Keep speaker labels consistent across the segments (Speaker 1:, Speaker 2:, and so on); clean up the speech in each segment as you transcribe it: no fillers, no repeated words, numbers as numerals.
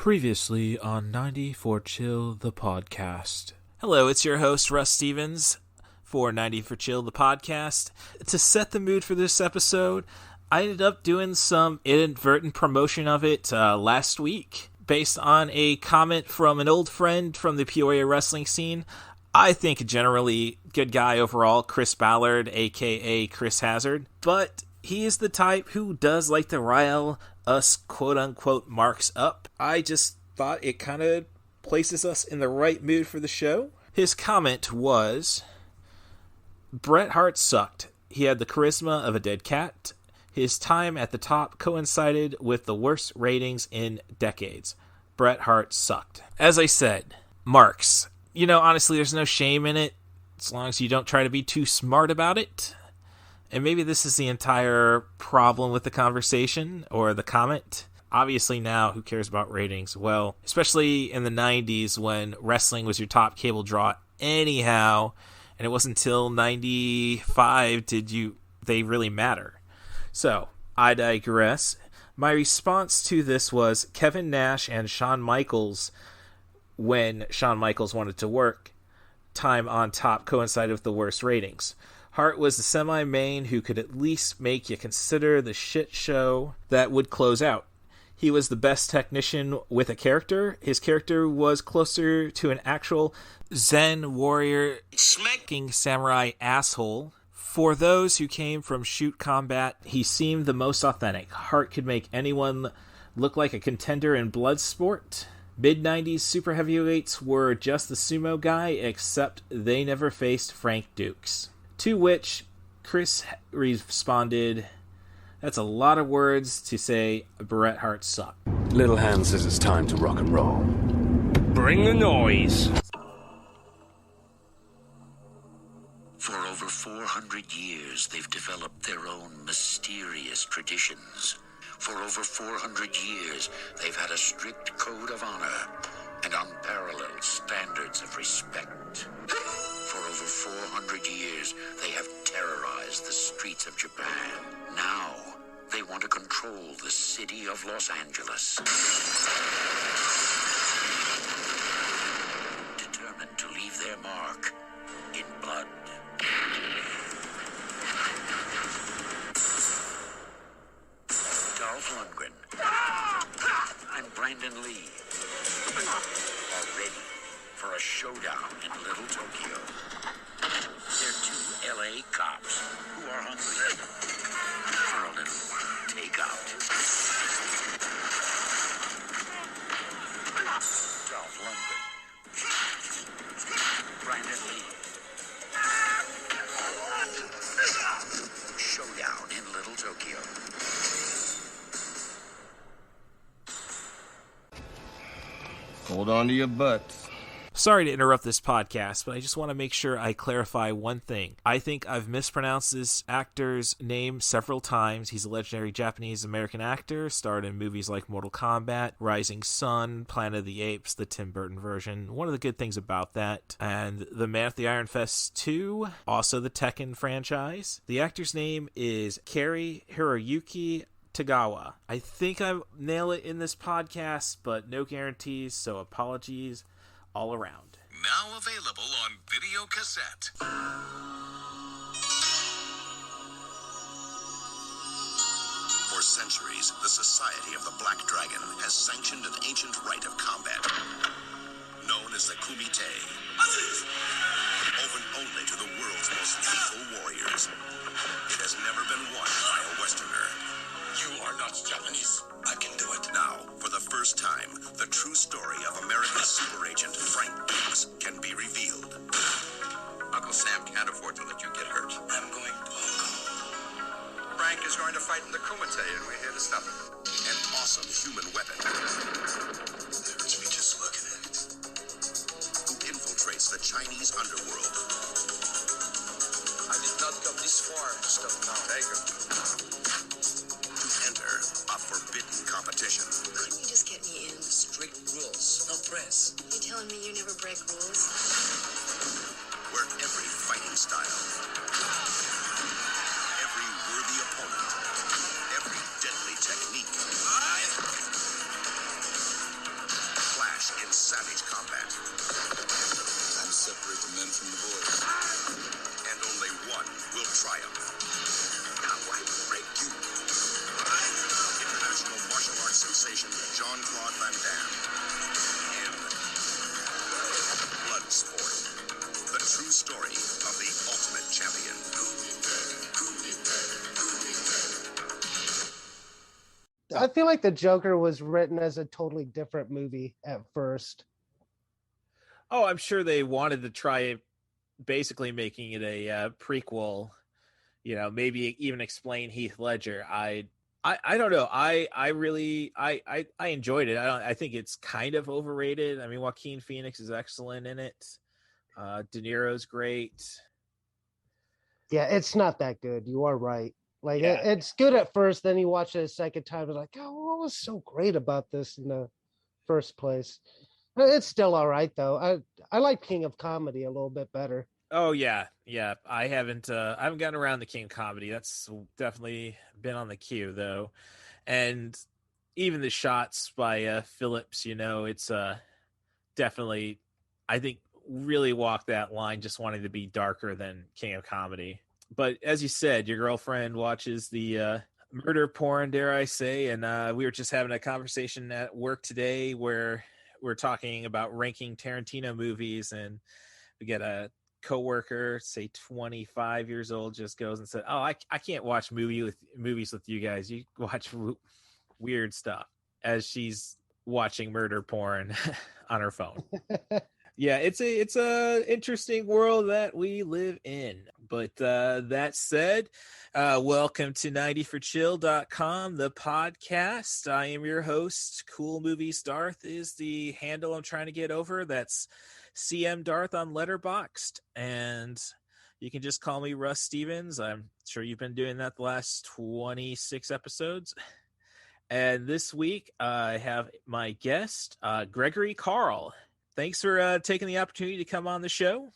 Speaker 1: Previously on 94Chill, the podcast. Hello, it's your host, Russ Stevens, for 94Chill, the podcast. To set the mood for this episode, I ended up doing some inadvertent promotion of it last week, based on a comment from an old friend from the Peoria wrestling scene. I think a generally good guy overall, Chris Ballard, aka Chris Hazard, but he is the type who does like to rile us quote-unquote marks up. I just thought it kind of places us in the right mood for the show. His comment was, Bret Hart sucked. He had the charisma of a dead cat. His time at the top coincided with the worst ratings in decades. Bret Hart sucked. As I said, marks. You know, honestly, there's no shame in it, as long as you don't try to be too smart about it. And maybe this is the entire problem with the conversation, or the comment. Obviously now, who cares about ratings? Well, especially in the 90s when wrestling was your top cable draw anyhow, and it wasn't until 95 they really matter. So, I digress. My response to this was Kevin Nash and Shawn Michaels, when Shawn Michaels wanted to work, time on top coincided with the worst ratings. Hart was the semi-main who could at least make you consider the shit show that would close out. He was the best technician with a character. His character was closer to an actual Zen warrior smacking samurai asshole. For those who came from shoot combat, he seemed the most authentic. Hart could make anyone look like a contender in Bloodsport. Mid-90s super heavyweights were just the sumo guy, except they never faced Frank Dukes. To which Chris responded, that's a lot of words to say Bret Hart sucked.
Speaker 2: Little Hand says it's time to rock and roll. Bring the noise.
Speaker 3: For over 400 years, they've developed their own mysterious traditions. For over 400 years, they've had a strict code of honor and unparalleled standards of respect. For over 400 years, they have terrorized the streets of Japan. Now, they want to control the city of Los Angeles. Determined to leave their mark in blood. Dolph Lundgren and Brandon Lee are ready for a showdown in Little Tokyo. They're two LA cops who are hungry for a little takeout. Dolph Lundgren, Brandon Lee. Showdown in Little Tokyo.
Speaker 4: Hold on to your butts.
Speaker 1: Sorry to interrupt this podcast, but I just want to make sure I clarify one thing. I think I've mispronounced this actor's name several times. He's a legendary Japanese-American actor, starred in movies like Mortal Kombat, Rising Sun, Planet of the Apes, the Tim Burton version. One of the good things about that, and The Man with the Iron Fist 2, also the Tekken franchise. The actor's name is Kari Hiroyuki Tagawa. I think I nail it in this podcast, but no guarantees, so apologies all around.
Speaker 5: Now available on video cassette. For centuries, the Society of the Black Dragon has sanctioned an ancient rite of combat, known as the Kumite, open only to the world's most lethal warriors. It has never been won by a Westerner. You are not Japanese. I can do it. Now, for the first time, the true story of America's super agent, Frank Dukes, can be revealed. Uncle Sam can't afford to let you get hurt. I'm going Pogo. Frank is going to fight in the Kumite, and we're here to stop him. An awesome human weapon. Hurts me just looking at it. Who infiltrates the Chinese underworld.
Speaker 6: I did not come this far to stop now.
Speaker 5: Take him. Enter a forbidden competition.
Speaker 7: Couldn't you just get me in?
Speaker 6: Strict rules, no press.
Speaker 7: You telling me you never break rules?
Speaker 5: Where every fighting style, every worthy opponent, every deadly technique savage combat.
Speaker 6: Time to separate the men from the boys.
Speaker 5: And only one will triumph. Now I break you. International martial arts sensation Jean-Claude Van Damme in Bloodsport. The true story of the ultimate champion.
Speaker 8: I feel like The Joker was written as a totally different movie at first.
Speaker 1: Oh, I'm sure they wanted to try basically making it a prequel, maybe even explain Heath Ledger. I don't know. I really enjoyed it. I think it's kind of overrated. I mean, Joaquin Phoenix is excellent in it. De Niro's great.
Speaker 8: Yeah, it's not that good. You are right. Like
Speaker 1: Yeah.
Speaker 8: it's good at first, then you watch it a second time, and like, oh, what was so great about this in the first place? It's still all right though. I like King of Comedy a little bit better.
Speaker 1: Oh yeah. I haven't gotten around to King of Comedy. That's definitely been on the queue though, and even the shots by Phillips, it's definitely, I think, really walked that line, just wanting to be darker than King of Comedy. But as you said, your girlfriend watches the murder porn, dare I say, and we were just having a conversation at work today where we're talking about ranking Tarantino movies, and we get a coworker, say 25 years old, just goes and said, "Oh, I can't watch movies with you guys. You watch weird stuff," as she's watching murder porn on her phone. Yeah, it's a interesting world that we live in. But that said, welcome to 90forchill.com, the podcast. I am your host. Cool Movies Darth is the handle I'm trying to get over. That's CM Darth on Letterboxd. And you can just call me Russ Stevens. I'm sure you've been doing that the last 26 episodes. And this week, I have my guest, Gregory Carl. Thanks for taking the opportunity to come on the show.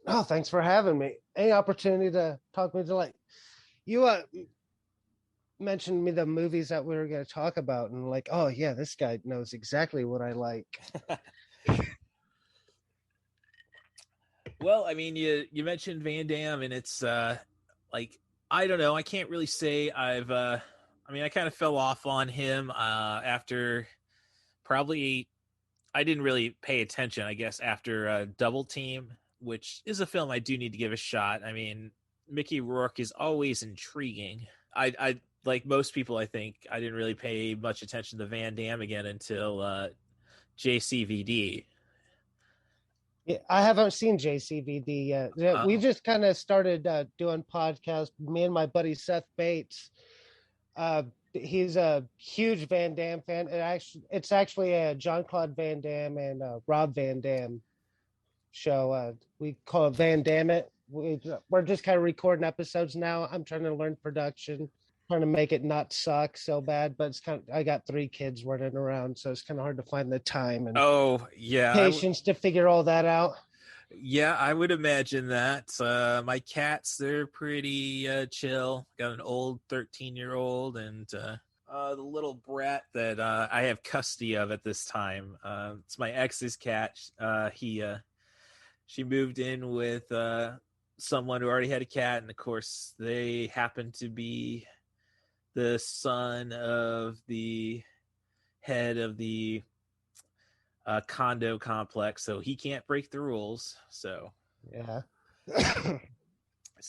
Speaker 8: Oh, thanks for having me. Any opportunity to talk with me, like you mentioned me the movies that we were going to talk about, and like, oh yeah, this guy knows exactly what I like.
Speaker 1: Well, I mean, you mentioned Van Damme, and it's like, I don't know, I can't really say I kind of fell off on him after probably, I didn't really pay attention, I guess, after Double Team, which is a film I do need to give a shot. I mean, Mickey Rourke is always intriguing. I like most people, I think, I didn't really pay much attention to Van Damme again until JCVD.
Speaker 8: Yeah, I haven't seen JCVD yet. Yeah, we just kind of started doing podcasts. Me and my buddy Seth Bates. He's a huge Van Damme fan. It's actually a Jean-Claude Van Damme and Rob Van Dam show. We call it Van Damme It. We're just kind of recording episodes now. I'm trying to learn production, trying to make it not suck so bad, but it's I got 3 kids running around, so it's kind of hard to find the time and patience to figure all that out.
Speaker 1: Yeah, I would imagine that. My cats, they're pretty chill. Got an old 13-year-old and the little brat that I have custody of at this time. It's my ex's cat. She moved in with someone who already had a cat, and of course they happen to be the son of the head of the condo complex, so he can't break the rules. So
Speaker 8: yeah.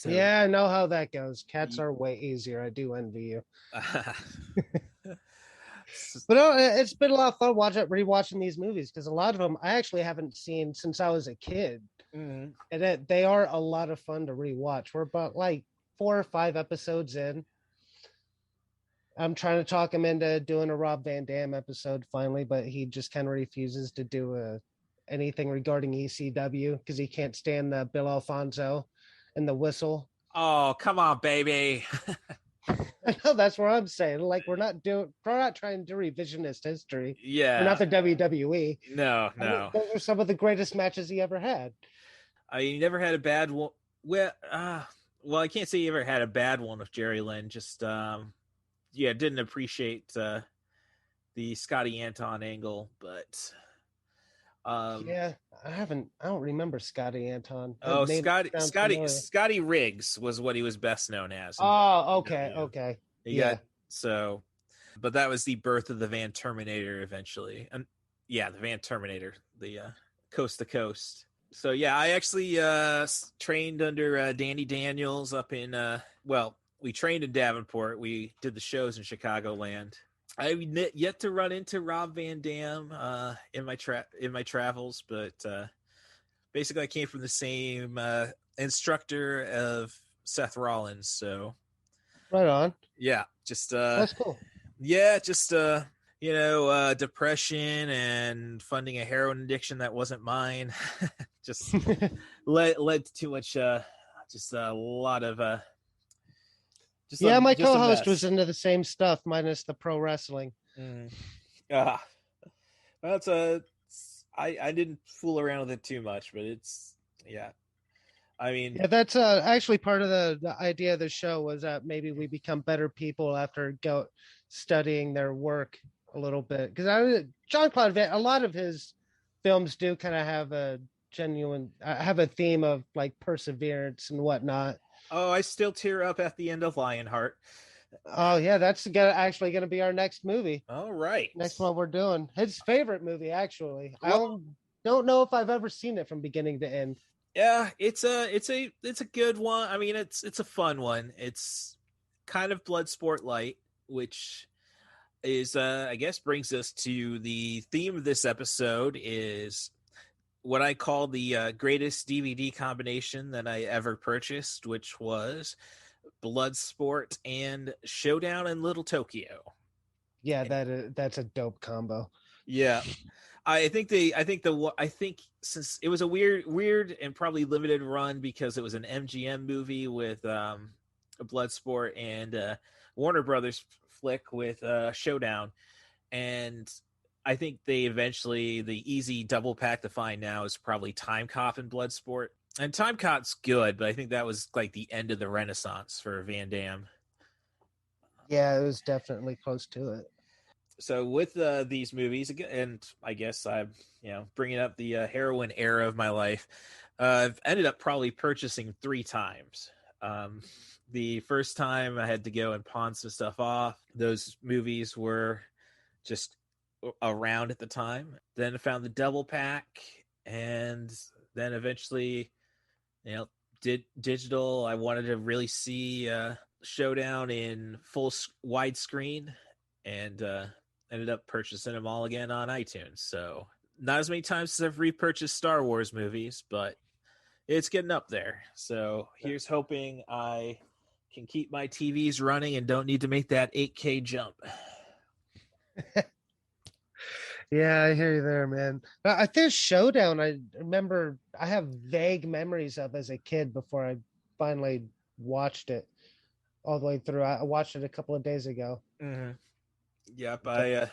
Speaker 8: Yeah, I know how that goes. Cats are way easier. I do envy you. But it's been a lot of fun rewatching these movies, because a lot of them I actually haven't seen since I was a kid. Mm-hmm. And they are a lot of fun to rewatch. We're about like 4 or 5 episodes in. I'm trying to talk him into doing a Rob Van Dam episode finally, but he just kind of refuses to do anything regarding ECW because he can't stand the Bill Alfonso and the whistle.
Speaker 1: Oh, come on, baby.
Speaker 8: I know, that's what I'm saying. Like, we're not trying to do revisionist history.
Speaker 1: Yeah.
Speaker 8: We're not the WWE.
Speaker 1: No.
Speaker 8: I mean, those are some of the greatest matches he ever had.
Speaker 1: He never had a bad one. Well, I can't say he ever had a bad one with Jerry Lynn. Just, didn't appreciate the Scotty Anton angle, but
Speaker 8: Yeah, I don't remember Scotty Anton. That
Speaker 1: Oh,
Speaker 8: name sounds familiar.
Speaker 1: Scotty Riggs was what he was best known as.
Speaker 8: Oh, okay,
Speaker 1: Yeah.
Speaker 8: okay.
Speaker 1: He
Speaker 8: Yeah.
Speaker 1: got so, but that was the birth of the Van Terminator eventually, and yeah, the Van Terminator, the coast to coast. So yeah, I actually trained under Danny Daniels up in well, we trained in Davenport. We did the shows in Chicagoland. I've yet to run into Rob Van Dam in my travels, but basically I came from the same instructor of Seth Rollins, so
Speaker 8: Right on.
Speaker 1: yeah, just
Speaker 8: That's cool.
Speaker 1: yeah, just depression and funding a heroin addiction that wasn't mine. Just led to too much just a lot of just
Speaker 8: Yeah, my
Speaker 1: just a
Speaker 8: co-host was
Speaker 1: mess.
Speaker 8: into the same stuff minus the pro wrestling.
Speaker 1: Well, it's I didn't fool around with it too much, but it's yeah. I mean,
Speaker 8: Yeah, that's actually part of the idea of the show was that maybe we become better people after studying their work a little bit. Because Jean-Claude Van, a lot of his films do kind of have a have a theme of like perseverance and whatnot.
Speaker 1: oh, I still tear up at the end of Lionheart.
Speaker 8: Oh yeah, that's actually gonna be our next movie.
Speaker 1: All right,
Speaker 8: Next one we're doing. His favorite movie, actually.
Speaker 1: Well,
Speaker 8: I don't know if I've ever seen it from beginning to end.
Speaker 1: yeah, it's a good one. I mean, it's a fun one. It's kind of Bloodsport light, which is I guess brings us to the theme of this episode is what I call the greatest DVD combination that I ever purchased, which was Bloodsport and Showdown in Little Tokyo.
Speaker 8: Yeah, that's a dope combo.
Speaker 1: Yeah. I think since it was a weird and probably limited run because it was an MGM movie with Bloodsport and Warner Brothers flick with Showdown, and I think they eventually the easy double pack to find now is probably Time Cop and Bloodsport. And Time Cop's good, but I think that was like the end of the Renaissance for Van Damme.
Speaker 8: Yeah, it was definitely close to it.
Speaker 1: So with these movies, and I guess I'm bringing up the heroin era of my life, I've ended up probably purchasing 3 times. The first time I had to go and pawn some stuff off. Those movies were just around at the time. Then I found the double pack, and then eventually, did digital. I wanted to really see Showdown in full widescreen, and ended up purchasing them all again on iTunes. So not as many times as I've repurchased Star Wars movies, but it's getting up there. So here's hoping I can keep my TVs running and don't need to make that 8K jump.
Speaker 8: Yeah, I hear you there, man. I think Showdown, I remember I have vague memories of as a kid before I finally watched it all the way through. I watched it a couple of days ago.
Speaker 1: Mm-hmm. Yep, I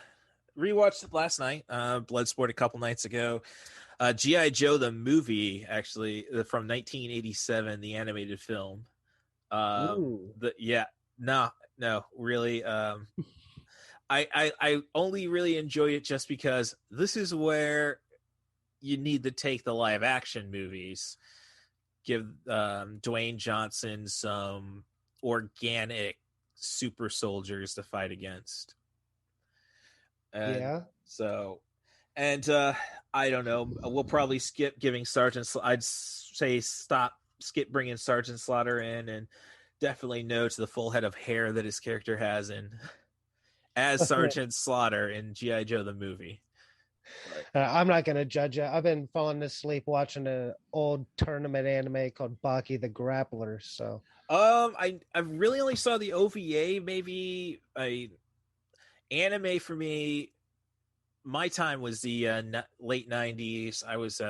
Speaker 1: rewatched it last night. Bloodsport a couple nights ago. G.I. Joe the movie, actually, from 1987, the animated film. No, really. I only really enjoy it just because this is where you need to take the live action movies, give Dwayne Johnson some organic super soldiers to fight against. And
Speaker 8: yeah.
Speaker 1: So, and I don't know. We'll probably skip giving Sergeant. I'd say skip bringing Sergeant Slaughter in, and definitely no to the full head of hair that his character has in as Sergeant Slaughter in G.I. Joe the movie.
Speaker 8: I'm not going to judge it. I've been falling asleep watching an old tournament anime called Baki the Grappler. So,
Speaker 1: I really only saw the OVA. Maybe anime for me. My time was the late 90s. I was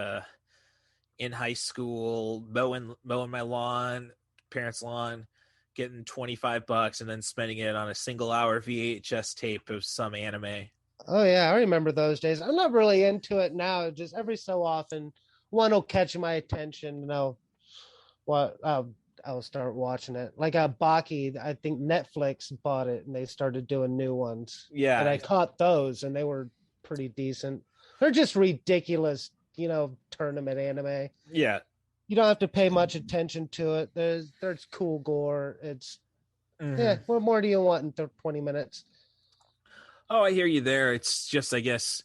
Speaker 1: in high school, mowing my lawn, parents' lawn, getting $25 and then spending it on a single hour VHS tape of some anime.
Speaker 8: Oh yeah, I remember those days. I'm not really into it now. Just every so often, one will catch my attention, and I'll start watching it. Like Baki, I think Netflix bought it, and they started doing new ones.
Speaker 1: Yeah,
Speaker 8: and I caught those, and they were pretty decent. They're just ridiculous, tournament anime.
Speaker 1: Yeah.
Speaker 8: You don't have to pay much attention to it. There's cool gore. It's yeah. What more do you want in 20 minutes?
Speaker 1: Oh, I hear you there. It's just, I guess,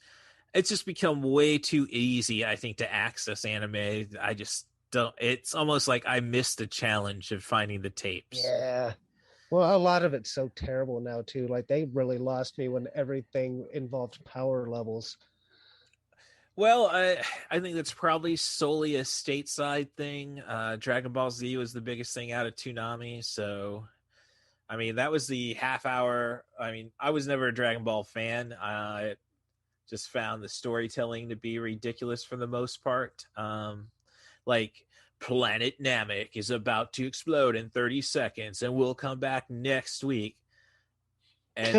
Speaker 1: it's just become way too easy, I think, to access anime. I just don't. It's almost like I missed the challenge of finding the tapes.
Speaker 8: Yeah. Well, a lot of it's so terrible now too. Like they really lost me when everything involved power levels.
Speaker 1: Well, I think that's probably solely a stateside thing. Dragon Ball Z was the biggest thing out of Toonami, so I mean that was the half hour. I mean, I was never a Dragon Ball fan. I just found the storytelling to be ridiculous for the most part. Like Planet Namek is about to explode in 30 seconds, and we'll come back next week. And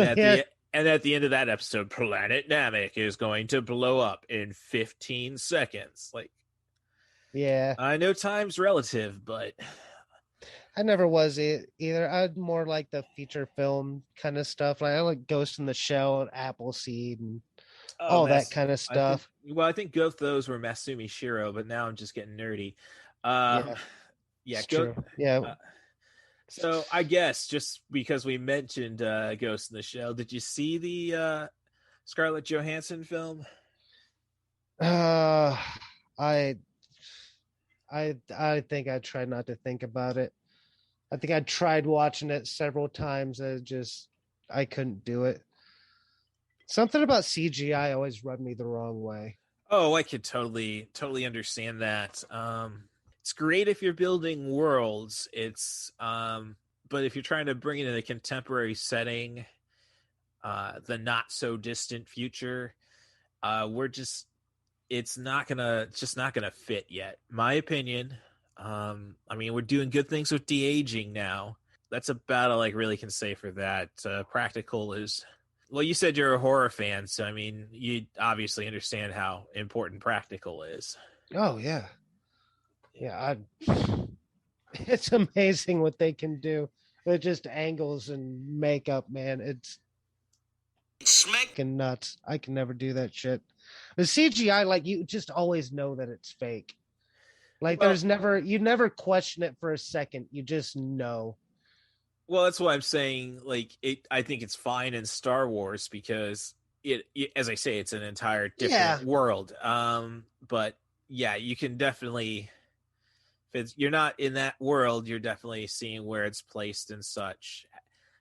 Speaker 1: at the end of that episode, Planet Namek is going to blow up in 15 seconds. Like,
Speaker 8: yeah,
Speaker 1: I know time's relative, but
Speaker 8: I never was either. I'd more like the feature film kind of stuff. Like I like Ghost in the Shell and Appleseed and all that kind of stuff.
Speaker 1: I think both of those were Masumi Shiro, but now I'm just getting nerdy. Yeah,
Speaker 8: true. Yeah.
Speaker 1: So I guess just because we mentioned Ghost in the Shell, did you see the Scarlett Johansson film?
Speaker 8: I think I tried not to think about it. I think I tried watching it several times. I couldn't do it. Something about CGI always rubbed me the wrong way.
Speaker 1: Oh, I could totally understand that. It's great if you're building worlds. It's but if you're trying to bring it in a contemporary setting, the not so distant future, it's not gonna fit yet. My opinion. I mean, we're doing good things with de-aging now. That's about all I really can say for that. Practical is, well, you said you're a horror fan, so I mean, you obviously understand how important practical is.
Speaker 8: Oh yeah. Yeah, it's amazing what they can do with just angles and makeup, man. It's nuts. I can never do that shit. The CGI, like you just always know that it's fake. Like you never question it for a second. You just know.
Speaker 1: Well, that's why I'm saying, like, I think it's fine in Star Wars because it as I say, it's an entire different world. But yeah, you can definitely. If you're not in that world, you're definitely seeing where it's placed and such.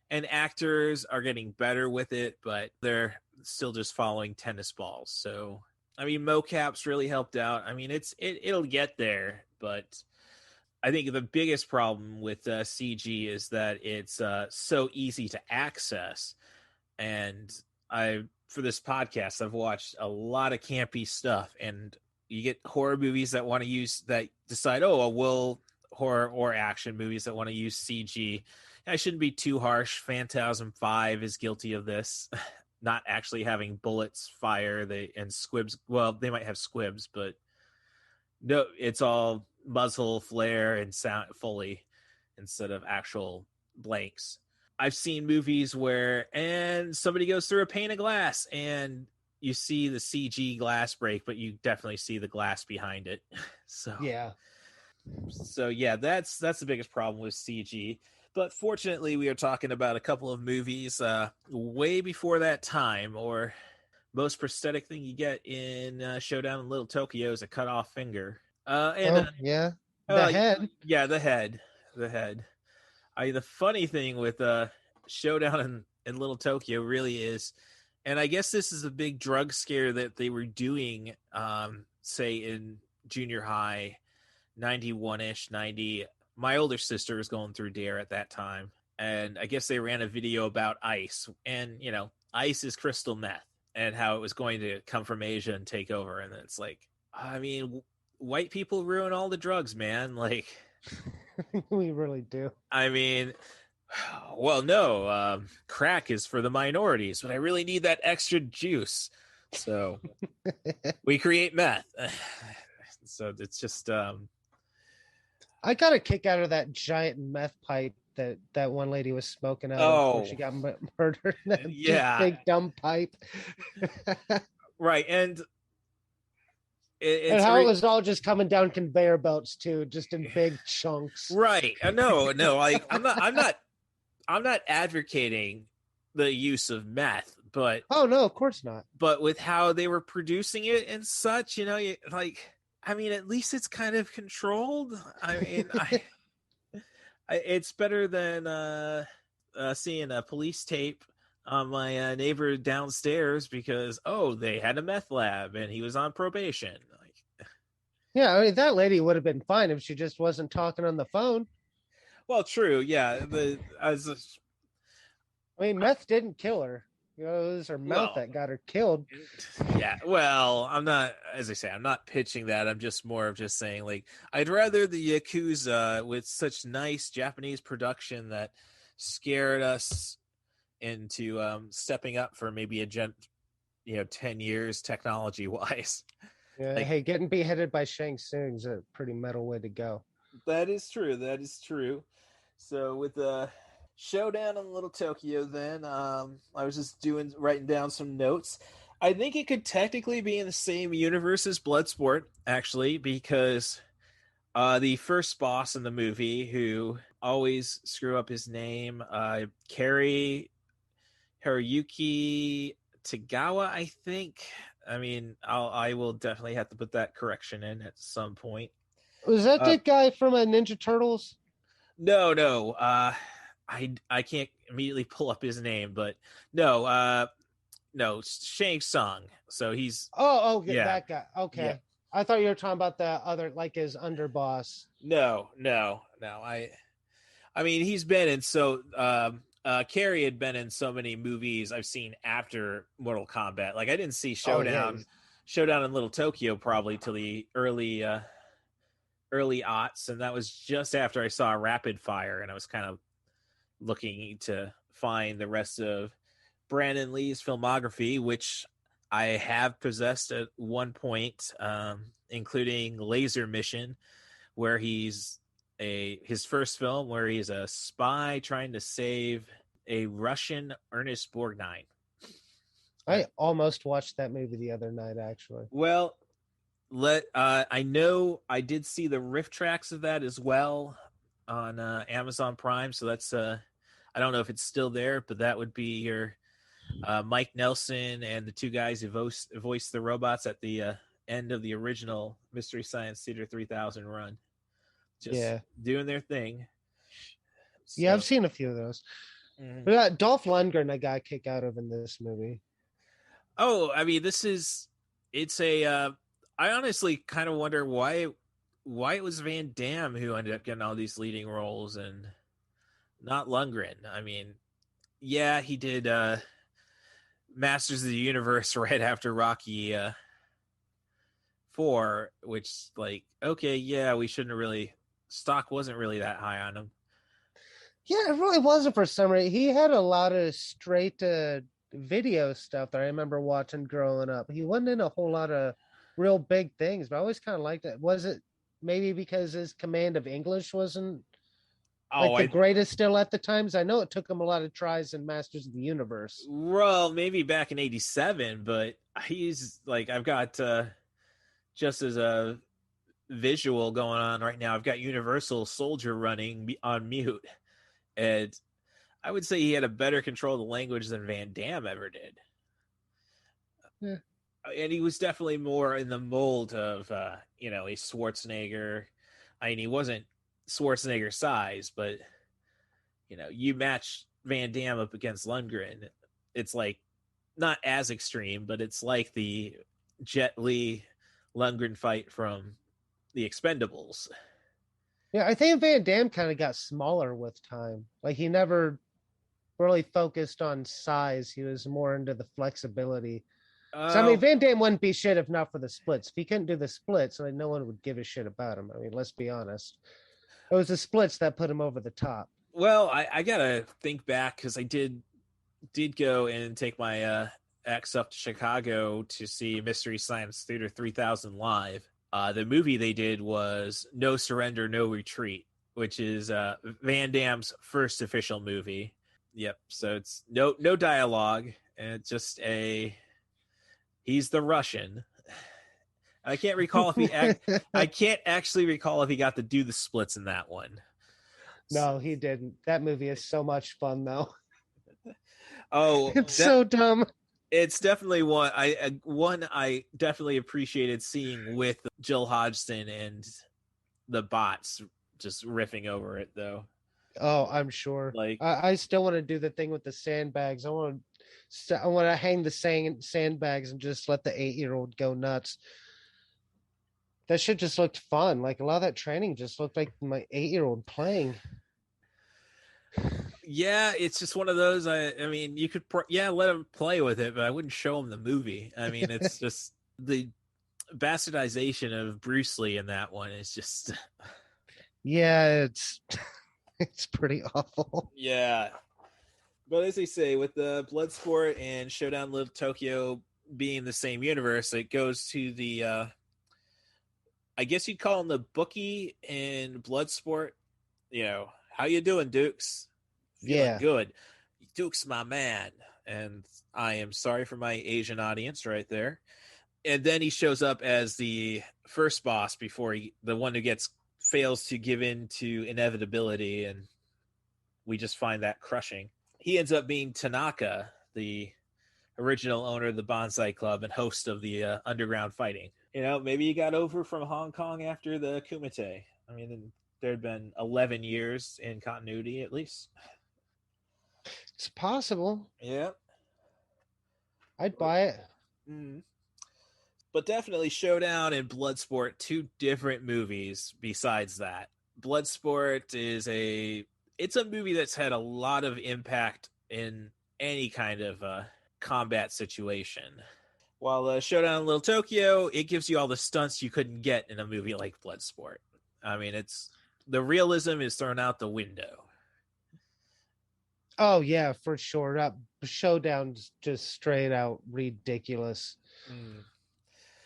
Speaker 1: And actors are getting better with it, but they're still just following tennis balls. So, I mean, mocap's really helped out. I mean, it'll get there, but I think the biggest problem with CG is that it's so easy to access. And for this podcast, I've watched a lot of campy stuff, and you get horror movies that want to use that decide, horror or action movies that want to use CG. I shouldn't be too harsh. Phantasm 5 is guilty of this, not actually having bullets fire and squibs. Well, they might have squibs, but no, it's all muzzle flare and sound fully instead of actual blanks. I've seen movies and somebody goes through a pane of glass and you see the CG glass break, but you definitely see the glass behind it. So yeah, that's the biggest problem with CG. But fortunately, we are talking about a couple of movies way before that time, or most prosthetic thing you get in Showdown in Little Tokyo is a cut off finger. The head. Yeah, the head. The funny thing with Showdown in Little Tokyo really is, and I guess this is a big drug scare that they were doing, say in junior high, 91-ish, 90. My older sister was going through DARE at that time, and I guess they ran a video about ice, and ice is crystal meth, and how it was going to come from Asia and take over. And it's like, I mean, white people ruin all the drugs, man. Like,
Speaker 8: we really do.
Speaker 1: I mean, well, no, crack is for the minorities, but I really need that extra juice. So we create meth. So it's just,
Speaker 8: I got a kick out of that giant meth pipe that one lady was smoking out before she got murdered. That big dumb pipe.
Speaker 1: Right. And
Speaker 8: And how it was all just coming down conveyor belts too, just in big chunks.
Speaker 1: Right. No, like I'm not advocating the use of meth, but
Speaker 8: oh no, of course not.
Speaker 1: But with how they were producing it and such, at least it's kind of controlled. I mean, it's better than seeing a police tape on my neighbor downstairs because they had a meth lab and he was on probation.
Speaker 8: Yeah, I mean, that lady would have been fine if she just wasn't talking on the phone.
Speaker 1: Well, true, yeah.
Speaker 8: Meth didn't kill her. It was her mouth that got her killed.
Speaker 1: Yeah, well, I'm not pitching that. I'm just more of just saying, like, I'd rather the Yakuza with such nice Japanese production that scared us into stepping up for maybe 10 years technology-wise.
Speaker 8: Yeah, hey, getting beheaded by Shang Tsung's a pretty metal way to go.
Speaker 1: That is true. So with Showdown in Little Tokyo, then I was just writing down some notes. I think it could technically be in the same universe as Bloodsport, actually, because the first boss in the movie, who always screw up his name, Haruyuki Tagawa, I think. I mean, I will definitely have to put that correction in at some point.
Speaker 8: Was that the guy from Ninja Turtles?
Speaker 1: No. I can't immediately pull up his name, but no, Shang Tsung. So he's
Speaker 8: that guy. Okay,
Speaker 1: yeah.
Speaker 8: I thought you were talking about the other, like his underboss.
Speaker 1: No. I mean, he's been in Carrie had been in so many movies I've seen after Mortal Kombat. Like I didn't see Showdown in Little Tokyo probably till the early aughts, and that was just after I saw Rapid Fire, and I was kind of looking to find the rest of Brandon Lee's filmography, which I have possessed at one point, including Laser Mission, where his first film where he's a spy trying to save a Russian Ernest Borgnine.
Speaker 8: I almost watched that movie the other night, actually.
Speaker 1: Well, I know I did see the riff tracks of that as well on Amazon Prime, so that's I don't know if it's still there, but that would be your Mike Nelson and the two guys who voiced the robots at the end of the original Mystery Science Theater 3000 run. Just doing their thing. So.
Speaker 8: Yeah, I've seen a few of those. Mm-hmm. But Dolph Lundgren I got a kick out of in this movie.
Speaker 1: Oh, I mean, I honestly kind of wonder why it was Van Damme who ended up getting all these leading roles and not Lundgren. I mean, yeah, he did Masters of the Universe right after Rocky 4, which, like, okay, yeah, we shouldn't have really... Stock wasn't really that high on him.
Speaker 8: Yeah, it really wasn't for some reason. He had a lot of straight video stuff that I remember watching growing up. He wasn't in a whole lot of real big things, but I always kind of liked it. Was it maybe because his command of English wasn't the greatest still at the times? I know it took him a lot of tries in Masters of the Universe.
Speaker 1: Well, maybe back in '87, but he's like, I've got just as a visual going on right now, I've got Universal Soldier running on mute, and I would say he had a better control of the language than Van Damme ever did.
Speaker 8: Yeah.
Speaker 1: And he was definitely more in the mold of a Schwarzenegger. I mean, he wasn't Schwarzenegger size, but you match Van Damme up against Lundgren, it's like not as extreme, but it's like the Jet Li Lundgren fight from the Expendables.
Speaker 8: Yeah, I think Van Damme kind of got smaller with time. Like he never really focused on size. He was more into the flexibility. So, I mean, Van Damme wouldn't be shit if not for the splits. If he couldn't do the splits, like, no one would give a shit about him. I mean, let's be honest. It was the splits that put him over the top.
Speaker 1: Well, I gotta think back because I did go and take my ex up to Chicago to see Mystery Science Theater 3000 live. The movie they did was No Surrender, No Retreat, which is Van Damme's first official movie. Yep. So it's no dialogue, and it's just he's the Russian. I can't recall if I can't actually recall if he got to do the splits in that one.
Speaker 8: No, he didn't. That movie is so much fun, though.
Speaker 1: Oh,
Speaker 8: It's so dumb.
Speaker 1: It's definitely one I definitely appreciated seeing with Jill Hodgson and the bots just riffing over it, though.
Speaker 8: Oh, I'm sure.
Speaker 1: Like,
Speaker 8: I still want to do the thing with the sandbags. I want to hang the sandbags and just let the 8-year-old go nuts. That shit just looked fun. Like, a lot of that training just looked like my 8-year-old playing.
Speaker 1: Yeah, it's just one of those. I mean, you could let him play with it, but I wouldn't show him the movie. I mean, it's just the bastardization of Bruce Lee in that one is just.
Speaker 8: Yeah, it's pretty awful.
Speaker 1: Yeah, but as they say, with the Bloodsport and Showdown Little Tokyo being the same universe, it goes to the. I guess you'd call him the bookie in Bloodsport. You know, how you doing, Dukes? Feeling good. Duke's my man. And I am sorry for my Asian audience right there. And then he shows up as the first boss before the one who fails to give in to inevitability. And we just find that crushing. He ends up being Tanaka, the original owner of the Bonsai Club and host of the underground fighting. You know, maybe he got over from Hong Kong after the Kumite. I mean, there'd been 11 years in continuity at least.
Speaker 8: It's possible.
Speaker 1: Yeah.
Speaker 8: I'd buy it.
Speaker 1: Mm. But definitely Showdown and Bloodsport, two different movies besides that. Bloodsport is it's a movie that's had a lot of impact in any kind of combat situation. While Showdown Little Tokyo, it gives you all the stunts you couldn't get in a movie like Bloodsport. I mean, the realism is thrown out the window.
Speaker 8: Oh yeah, for sure. Showdown's just straight out ridiculous,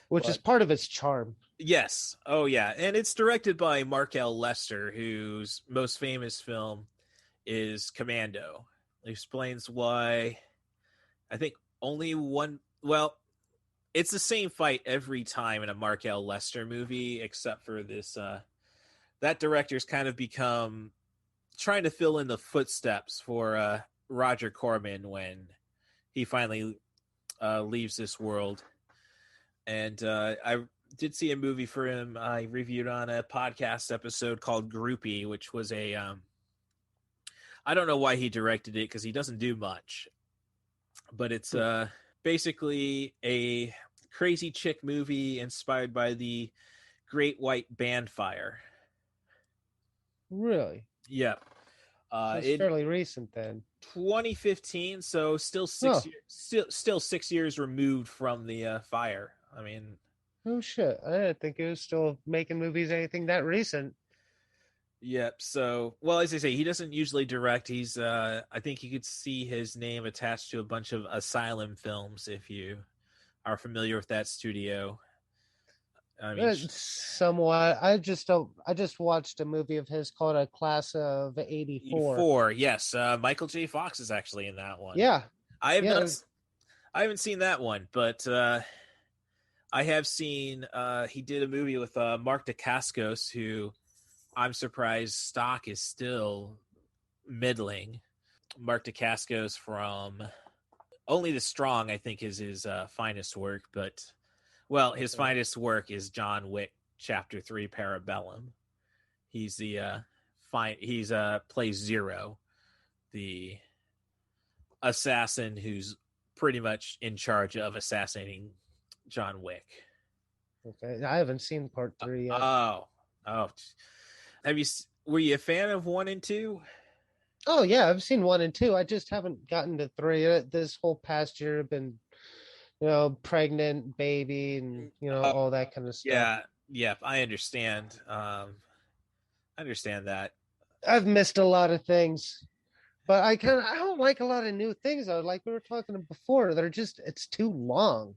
Speaker 8: which is part of its charm.
Speaker 1: Yes. Oh yeah, and it's directed by Mark L. Lester, whose most famous film is Commando. It explains why. I think only one. Well, it's the same fight every time in a Mark L. Lester movie, except for this. That director's kind of become trying to fill in the footsteps for Roger Corman when he finally leaves this world. And I did see a movie for him I reviewed on a podcast episode called Groupie, which was I don't know why he directed it because he doesn't do much. But it's basically a crazy chick movie inspired by the Great White Band Fire.
Speaker 8: Really?
Speaker 1: Yeah.
Speaker 8: It's fairly recent then.
Speaker 1: 2015, so still 6 years, still 6 years removed from the fire. I mean,
Speaker 8: oh shit! I didn't think it was still making movies anything that recent.
Speaker 1: Yep. So, well, as I say, he doesn't usually direct. He's, I think you could see his name attached to a bunch of Asylum films if you are familiar with that studio. I mean,
Speaker 8: somewhat. I just watched a movie of his called A Class of '84.
Speaker 1: Yes, Michael J. Fox is actually in that one.
Speaker 8: Yeah,
Speaker 1: I haven't seen that one, but I have seen. He did a movie with Mark Dacascos, who I'm surprised stock is still middling. Mark Dacascos from Only the Strong, I think, is his finest work, but. Well, his finest work is John Wick Chapter 3 Parabellum. He's the plays Zero, the assassin who's pretty much in charge of assassinating John Wick.
Speaker 8: Okay, I haven't seen part 3 yet.
Speaker 1: Were you a fan of 1 and 2?
Speaker 8: Oh yeah, I've seen 1 and 2. I just haven't gotten to 3. This whole past year I've been pregnant, baby, and all that kind of stuff.
Speaker 1: Yeah, I understand. I understand that.
Speaker 8: I've missed a lot of things, but I don't like a lot of new things. Like we were talking before, it's too long.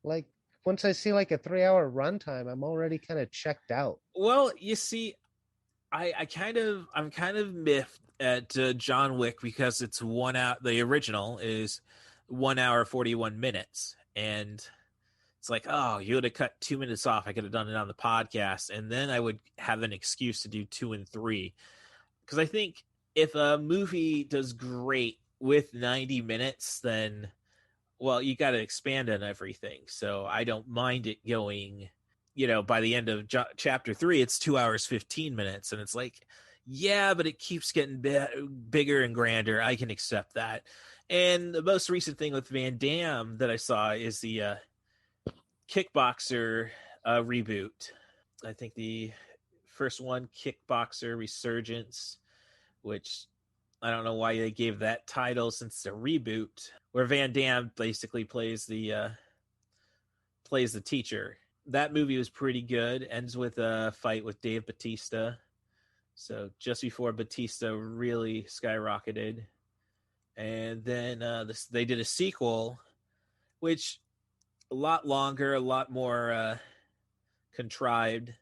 Speaker 8: Like once I see like a 3-hour runtime, I'm already kind of checked out.
Speaker 1: Well, you see, I'm kind of miffed at John Wick because it's 1 hour. The original is 1 hour 41 minutes. And it's like, oh, you would have cut 2 minutes off. I could have done it on the podcast. And then I would have an excuse to do 2 and 3. Because I think if a movie does great with 90 minutes, then, well, you got to expand on everything. So I don't mind it going, by the end of chapter 3, it's 2 hours, 15 minutes. And it's like, yeah, but it keeps getting bigger and grander. I can accept that. And the most recent thing with Van Damme that I saw is the Kickboxer reboot. I think the first one, Kickboxer Resurgence, which I don't know why they gave that title since it's a reboot, where Van Damme basically plays the teacher. That movie was pretty good. Ends with a fight with Dave Bautista. So just before Batista really skyrocketed. And then they did a sequel, which a lot longer, a lot more contrived.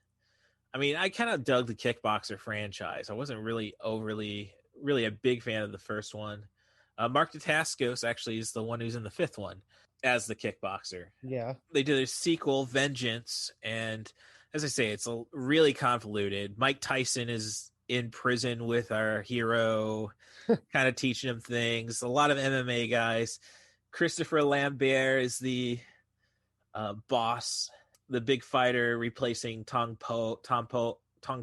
Speaker 1: I mean, I kind of dug the Kickboxer franchise. I wasn't really a big fan of the first one. Mark Dacascos actually is the one who's in the fifth one as the Kickboxer.
Speaker 8: Yeah.
Speaker 1: They did a sequel, Vengeance, and as I say, it's really convoluted. Mike Tyson is in prison with our hero, kind of teaching him things. A lot of MMA guys. Christopher Lambert is the boss, the big fighter replacing Tong Po. Tong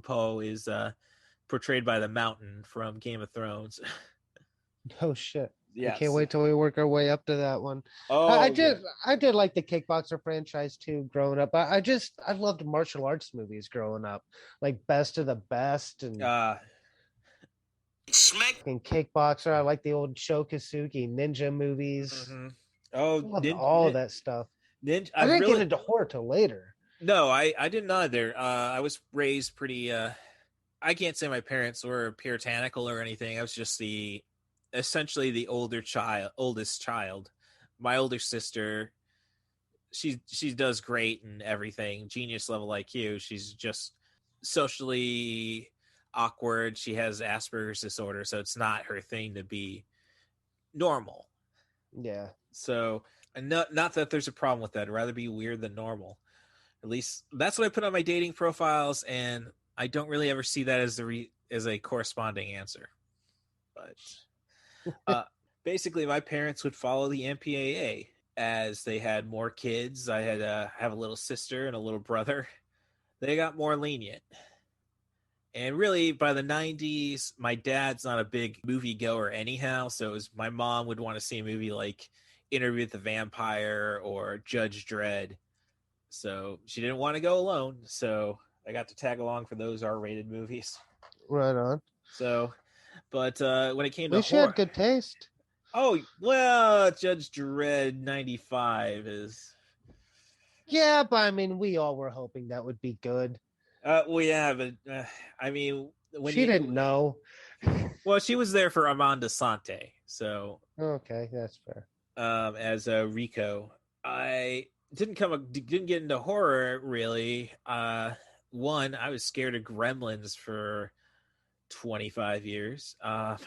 Speaker 1: Po is portrayed by the Mountain from Game of Thrones.
Speaker 8: Oh shit.
Speaker 1: Yeah,
Speaker 8: I can't wait till we work our way up to that one.
Speaker 1: Oh,
Speaker 8: I did like the Kickboxer franchise too growing up. I loved martial arts movies growing up, like Best of the Best and Kickboxer. I like the old Shokasugi ninja movies.
Speaker 1: Mm-hmm.
Speaker 8: I loved all of that stuff. I didn't get into horror till later.
Speaker 1: No, I didn't either. I was raised pretty. I can't say my parents were puritanical or anything. I was just essentially the oldest child. My older sister, she does great and everything, genius level IQ. She's just socially awkward. She has Asperger's disorder, so it's not her thing to be normal.
Speaker 8: Yeah.
Speaker 1: So, and not that there's a problem with that. I'd rather be weird than normal. At least that's what I put on my dating profiles, and I don't really ever see that as a corresponding answer. But basically, my parents would follow the MPAA as they had more kids. I had have a little sister and a little brother. They got more lenient. And really, by the 90s, my dad's not a big movie goer anyhow, so my mom would want to see a movie like Interview with the Vampire or Judge Dredd. So she didn't want to go alone, so I got to tag along for those R-rated movies.
Speaker 8: Right on.
Speaker 1: So, but when it came to
Speaker 8: horror, she had good taste.
Speaker 1: Oh, well, Judge Dredd 95 is...
Speaker 8: Yeah, but I mean, we all were hoping that would be good.
Speaker 1: Well, yeah, but I mean...
Speaker 8: She didn't know.
Speaker 1: Well, she was there for Amanda Sante, so...
Speaker 8: Okay, that's fair.
Speaker 1: As Rico. I didn't get into horror, really. One, I was scared of gremlins for 25 years. Well,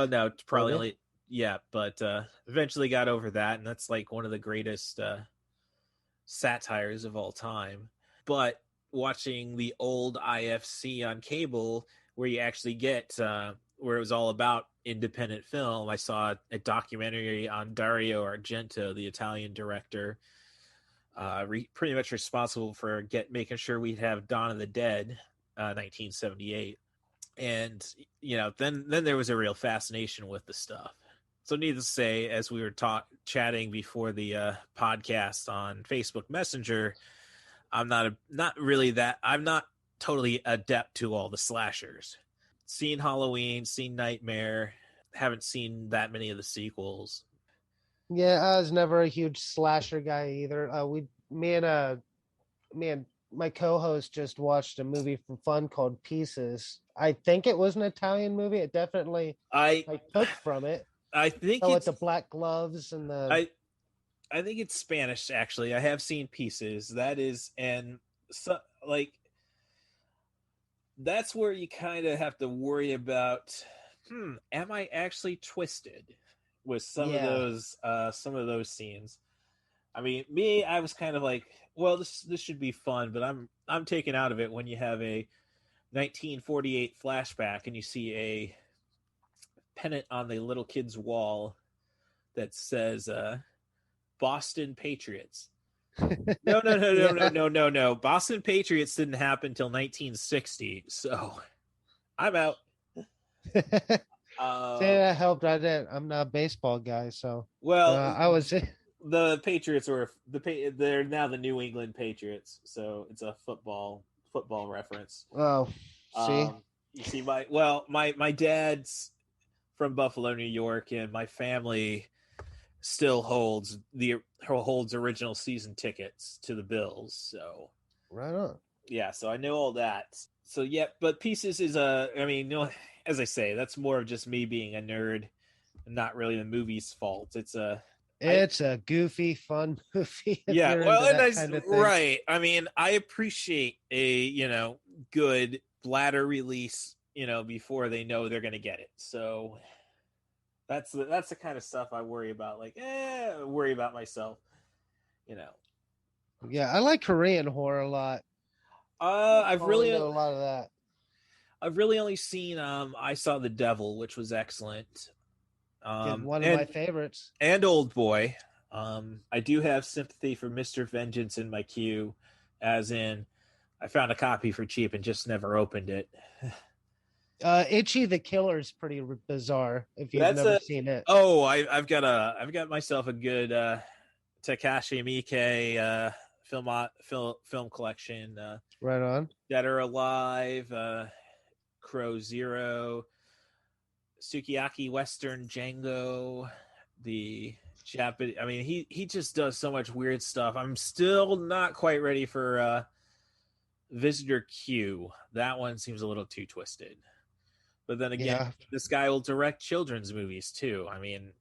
Speaker 1: no, probably only, yeah, but eventually got over that, and that's like one of the greatest satires of all time. But watching the old IFC on cable, where you actually get where it was all about independent film, I saw a documentary on Dario Argento, the Italian director, pretty much responsible for making sure we'd have Dawn of the Dead, 1978. And, then there was a real fascination with the stuff. So needless to say, as we were chatting before the podcast on Facebook Messenger, I'm not totally adept to all the slashers. Seen Halloween, seen Nightmare, haven't seen that many of the sequels.
Speaker 8: Yeah, I was never a huge slasher guy either. Me and my co-host just watched a movie for fun called Pieces. I think it was an Italian movie. It definitely I took from it.
Speaker 1: I think
Speaker 8: it's the black gloves and the.
Speaker 1: I think it's Spanish actually. I have seen Pieces. That is, and so like that's where you kind of have to worry about. Am I actually twisted with some of those scenes? I mean, me, I was kind of like, well, this should be fun, but I'm taken out of it when you have a 1948 flashback and you see a pennant on the little kid's wall that says Boston Patriots. No. Boston Patriots didn't happen until 1960, so I'm out.
Speaker 8: That helped. I'm not a baseball guy, so I was.
Speaker 1: The Patriots they're now the New England Patriots, so it's a football reference.
Speaker 8: Oh, see,
Speaker 1: you see, my dad's from Buffalo, New York, and my family still holds original season tickets to the Bills. So
Speaker 8: right on.
Speaker 1: Yeah, so I know all that. So yeah, but Pieces is as I say, that's more of just me being a nerd, and not really the movie's fault. It's a
Speaker 8: goofy, fun movie.
Speaker 1: Yeah, well, and kind of right. I mean, I appreciate a good bladder release, before they know they're going to get it. So that's the kind of stuff I worry about. Like, worry about myself.
Speaker 8: Yeah, I like Korean horror a lot.
Speaker 1: I've really
Speaker 8: know a lot of that.
Speaker 1: I've really only seen I Saw the Devil, which was excellent.
Speaker 8: One of my favorites.
Speaker 1: And Old Boy. I do have sympathy for Mr. Vengeance in my queue, as in I found a copy for cheap and just never opened it.
Speaker 8: Itchy the Killer is pretty bizarre if you've never seen it.
Speaker 1: Oh, I've got myself a good Takashi Miike film collection.
Speaker 8: Right on.
Speaker 1: Dead or Alive, Crow Zero, Sukiyaki Western Django, the Japanese. I mean, he just does so much weird stuff. I'm still not quite ready for Visitor Q. That one seems a little too twisted. But then again, This guy will direct children's movies too. I mean,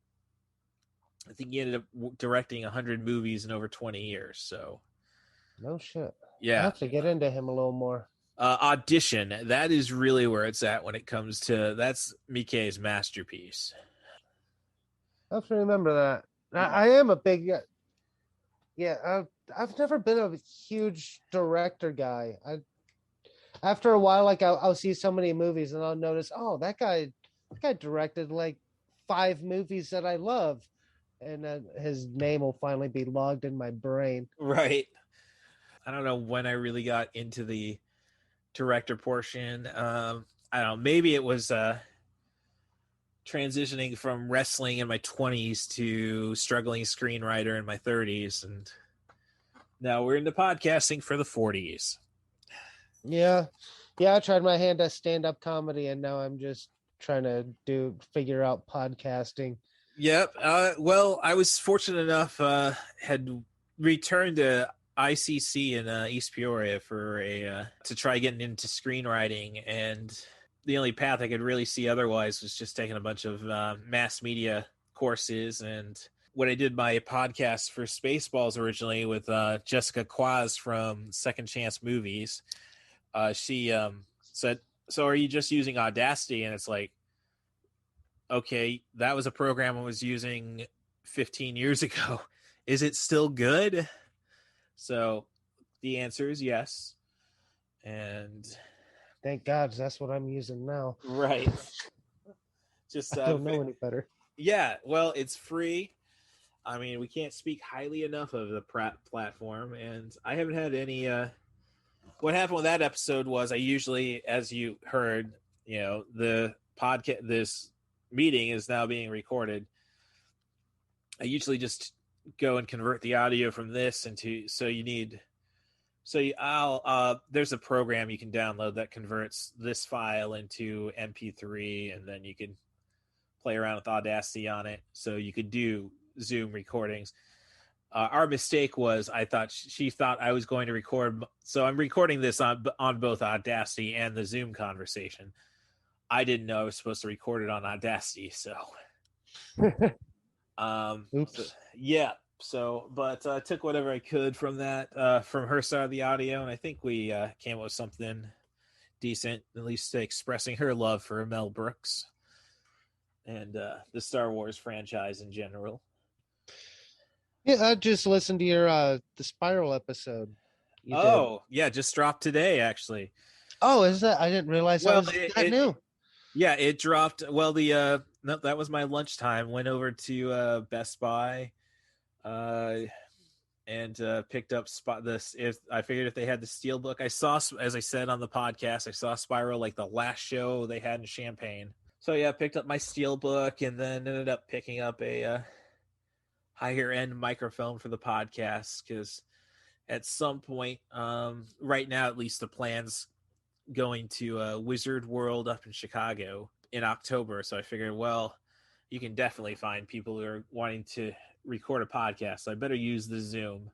Speaker 1: I think he ended up directing 100 movies in over 20 years. So,
Speaker 8: no shit.
Speaker 1: Yeah,
Speaker 8: I have to get into him a little more.
Speaker 1: Audition. That is really where it's at when it comes to that's Miike's masterpiece.
Speaker 8: I have to remember that. I am a big. I've never been a huge director guy. After a while, like I'll see so many movies and I'll notice, oh, that guy directed like 5 movies that I love, and then his name will finally be logged in my brain.
Speaker 1: Right. I don't know when I really got into the director portion. I don't know. Maybe it was transitioning from wrestling in my 20s to struggling screenwriter in my 30s, and now we're into podcasting for the 40s.
Speaker 8: Yeah, I tried my hand at stand-up comedy, and now I'm just trying to figure out podcasting.
Speaker 1: Yep. Well, I was fortunate enough had returned to ICC in East Peoria for to try getting into screenwriting, and the only path I could really see otherwise was just taking a bunch of mass media courses. And when I did my podcast for Spaceballs originally with Jessica Quaz from Second Chance Movies, she said, "So are you just using Audacity?" And it's like, okay, that was a program I was using 15 years ago. Is it still good? So the answer is yes. And
Speaker 8: thank God, that's what I'm using now.
Speaker 1: Right. Just
Speaker 8: I don't know any better.
Speaker 1: Yeah, well, it's free. I mean, we can't speak highly enough of the platform, and I haven't had any what happened with that episode was I usually, as you heard, the podcast, this meeting is now being recorded. I usually just go and convert the audio from this into, there's a program you can download that converts this file into MP3, and then you can play around with Audacity on it. So you could do Zoom recordings. Our mistake was she thought I was going to record. So I'm recording this on both Audacity and the Zoom conversation. I didn't know I was supposed to record it on Audacity. So,
Speaker 8: oops.
Speaker 1: But I took whatever I could from that, from her side of the audio. And I think we came up with something decent, at least expressing her love for Mel Brooks and the Star Wars franchise in general.
Speaker 8: Yeah, I just listened to your the Spiral episode. You did.
Speaker 1: Yeah, just dropped today actually.
Speaker 8: Oh, is that? I didn't realize that
Speaker 1: Well,
Speaker 8: was that new.
Speaker 1: Yeah, it dropped. Well, the no, that was my lunchtime. Went over to Best Buy, uh, and picked up this. If I figured if they had the Steelbook, I saw, as I said on the podcast, I saw Spiral like the last show they had in Champaign. So yeah, I picked up my Steelbook and then ended up picking up a higher end microphone for the podcast because at some point, right now at least the plans going to Wizard World up in Chicago in October. So I figured, well, you can definitely find people who are wanting to record a podcast. So I better use the Zoom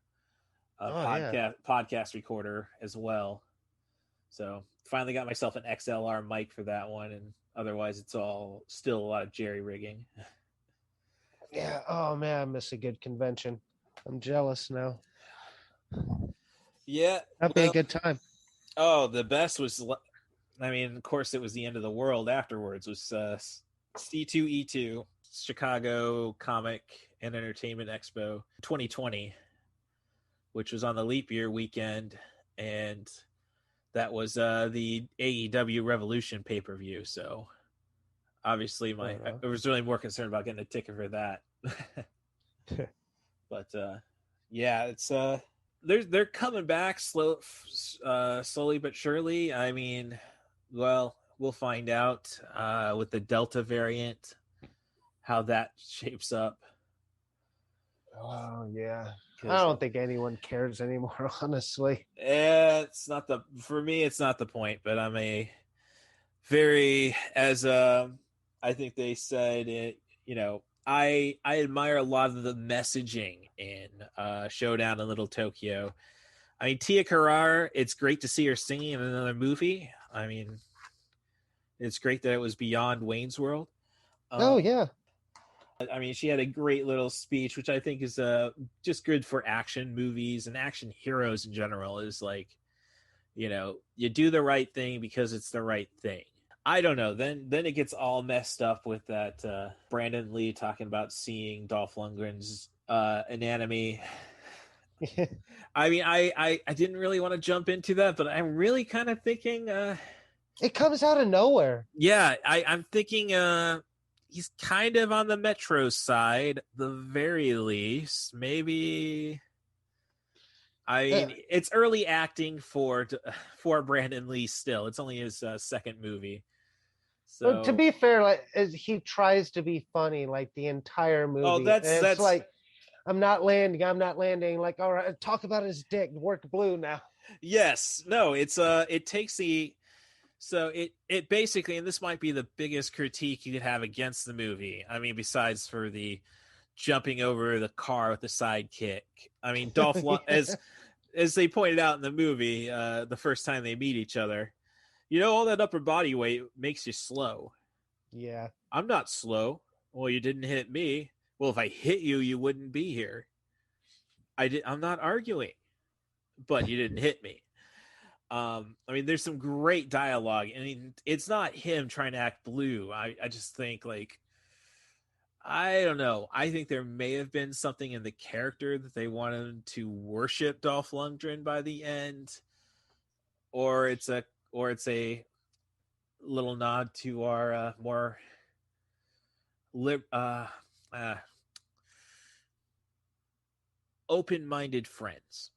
Speaker 1: podcast recorder as well. So finally got myself an XLR mic for that one, and otherwise it's all still a lot of jerry rigging.
Speaker 8: Yeah. Oh man, I miss a good convention. I'm jealous now.
Speaker 1: Yeah,
Speaker 8: That'd be a good time.
Speaker 1: Oh, the best was, I mean, of course, it was the end of the world afterwards. Was C2E2 Chicago Comic and Entertainment Expo 2020, which was on the leap year weekend, and that was the AEW Revolution pay-per-view. So obviously, I was really more concerned about getting a ticket for that. But yeah, it's they're coming back slowly but surely. I mean, well, we'll find out with the Delta variant how that shapes up.
Speaker 8: Oh yeah, I don't think anyone cares anymore, honestly.
Speaker 1: It's not for me. It's not the point. But I'm a very I think they said it. You know, I admire a lot of the messaging in Showdown in Little Tokyo. I mean, Tia Carrere, it's great to see her singing in another movie. I mean, it's great that it was beyond Wayne's World.
Speaker 8: Oh yeah.
Speaker 1: I mean, she had a great little speech, which I think is just good for action movies and action heroes in general. Is like, you know, you do the right thing because it's the right thing. I don't know. Then it gets all messed up with that Brandon Lee talking about seeing Dolph Lundgren's anatomy. I mean, I didn't really want to jump into that, but I'm really kind of thinking
Speaker 8: it comes out of nowhere.
Speaker 1: Yeah, I'm thinking he's kind of on the Metro side, the very least. Maybe. I mean, it's early acting for Brandon Lee still. It's only his second movie. So
Speaker 8: but to be fair, like he tries to be funny like the entire movie.
Speaker 1: Oh, that's
Speaker 8: like I'm not landing. Like, all right, talk about his dick. Work blue now.
Speaker 1: Yes. No, it's it takes the so it basically, and this might be the biggest critique you could have against the movie. I mean, besides for the jumping over the car with the sidekick. I mean, Dolph as they pointed out in the movie, the first time they meet each other, you know, all that upper body weight makes you slow.
Speaker 8: Yeah.
Speaker 1: I'm not slow. Well, you didn't hit me. Well, if I hit you, you wouldn't be here. I'm not arguing, but you didn't hit me. I mean, there's some great dialogue. I mean, it's not him trying to act blue. I just think, like, I don't know. I think there may have been something in the character that they wanted to worship Dolph Lundgren by the end, or it's a little nod to our more open-minded friends.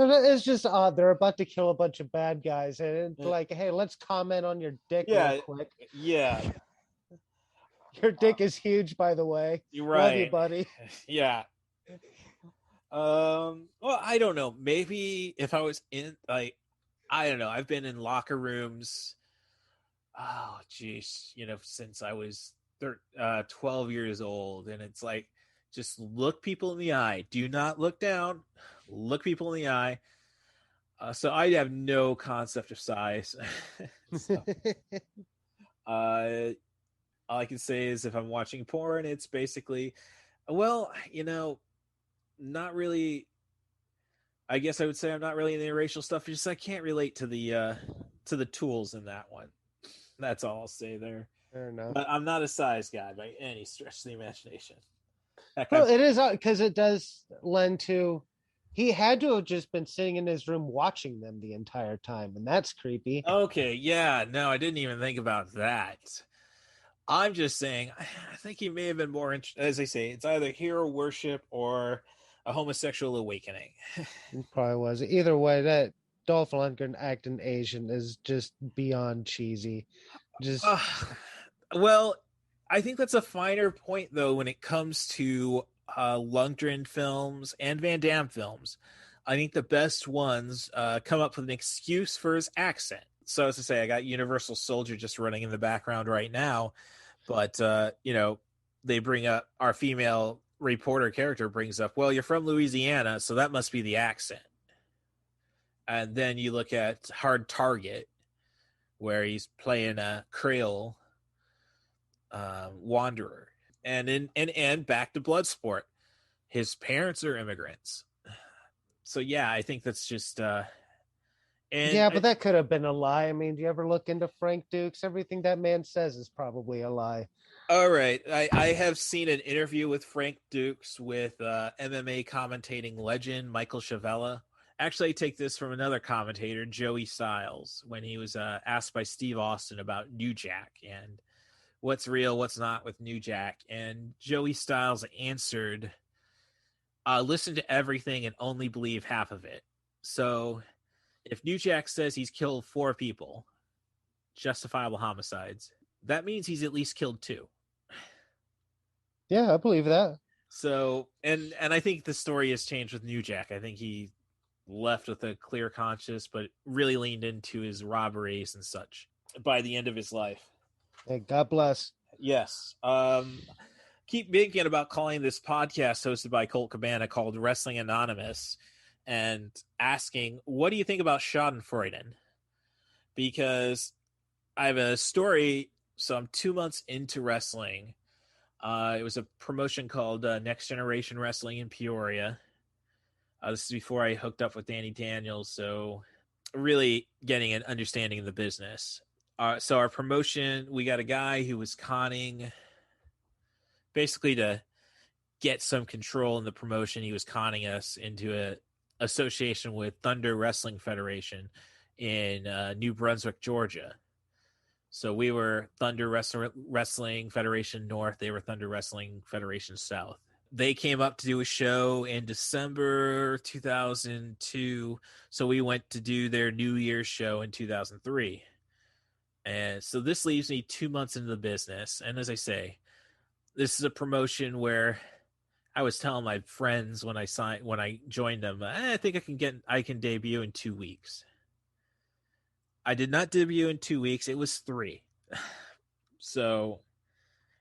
Speaker 8: It's just odd. They're about to kill a bunch of bad guys, and it's like, hey, let's comment on your dick real quick.
Speaker 1: Yeah.
Speaker 8: Your dick is huge, by the way.
Speaker 1: You're right.
Speaker 8: Love you, buddy.
Speaker 1: Yeah. Well, I don't know. Maybe if I was in, like, I don't know. I've been in locker rooms. Oh, geez. You know, since I was 12 years old, and it's like, just look people in the eye. Do not look down. Look people in the eye. So I have no concept of size. So, all I can say is if I'm watching porn, it's basically, well, you know, not really. I guess I would say I'm not really into the racial stuff. Just I can't relate to the tools in that one. That's all I'll say there.
Speaker 8: Fair enough.
Speaker 1: But I'm not a size guy by any stretch of the imagination.
Speaker 8: Well, it is because it does lend to. He had to have just been sitting in his room watching them the entire time, and that's creepy.
Speaker 1: Okay, yeah, no, I didn't even think about that. I'm just saying, I think he may have been more, as they say, it's either hero worship or a homosexual awakening.
Speaker 8: It probably was. Either way, that Dolph Lundgren acting Asian is just beyond cheesy. Just
Speaker 1: Well, I think that's a finer point, though, when it comes to Lundgren films and Van Damme films. I think the best ones come up with an excuse for his accent. So, as to say, I got Universal Soldier just running in the background right now, but they bring up our female reporter character brings up, well, you're from Louisiana, so that must be the accent. And then you look at Hard Target, where he's playing a Creole wanderer, and back to Bloodsport, his parents are immigrants. So yeah, I think that's just
Speaker 8: but that could have been a lie. I mean, do you ever look into Frank Dukes? Everything that man says is probably a lie.
Speaker 1: All right, I have seen an interview with Frank Dukes with MMA commentating legend Michael Chavella. Actually, I take this from another commentator, Joey Styles, when he was asked by Steve Austin about New Jack and what's real, what's not with New Jack. And Joey Styles answered, listen to everything and only believe half of it. So if New Jack says he's killed 4 people, justifiable homicides, that means he's at least killed 2.
Speaker 8: Yeah, I believe that.
Speaker 1: So, and I think the story has changed with New Jack. I think he left with a clear conscience, but really leaned into his robberies and such by the end of his life.
Speaker 8: Hey, God bless.
Speaker 1: Yes. Keep thinking about calling this podcast hosted by Colt Cabana called Wrestling Anonymous and asking, what do you think about Schadenfreude? Because I have a story. So I'm 2 months into wrestling. It was a promotion called Next Generation Wrestling in Peoria. This is before I hooked up with Danny Daniels, so really getting an understanding of the business. So our promotion, we got a guy who was conning, basically to get some control in the promotion. He was conning us into a association with Thunder Wrestling Federation in New Brunswick, Georgia. So we were Thunder Wrestling Federation North. They were Thunder Wrestling Federation South. They came up to do a show in December 2002. So we went to do their New Year's show in 2003. And so this leaves me 2 months into the business. And as I say, this is a promotion where I was telling my friends when I joined them, I think I can debut in 2 weeks. I did not debut in 2 weeks. It was 3. So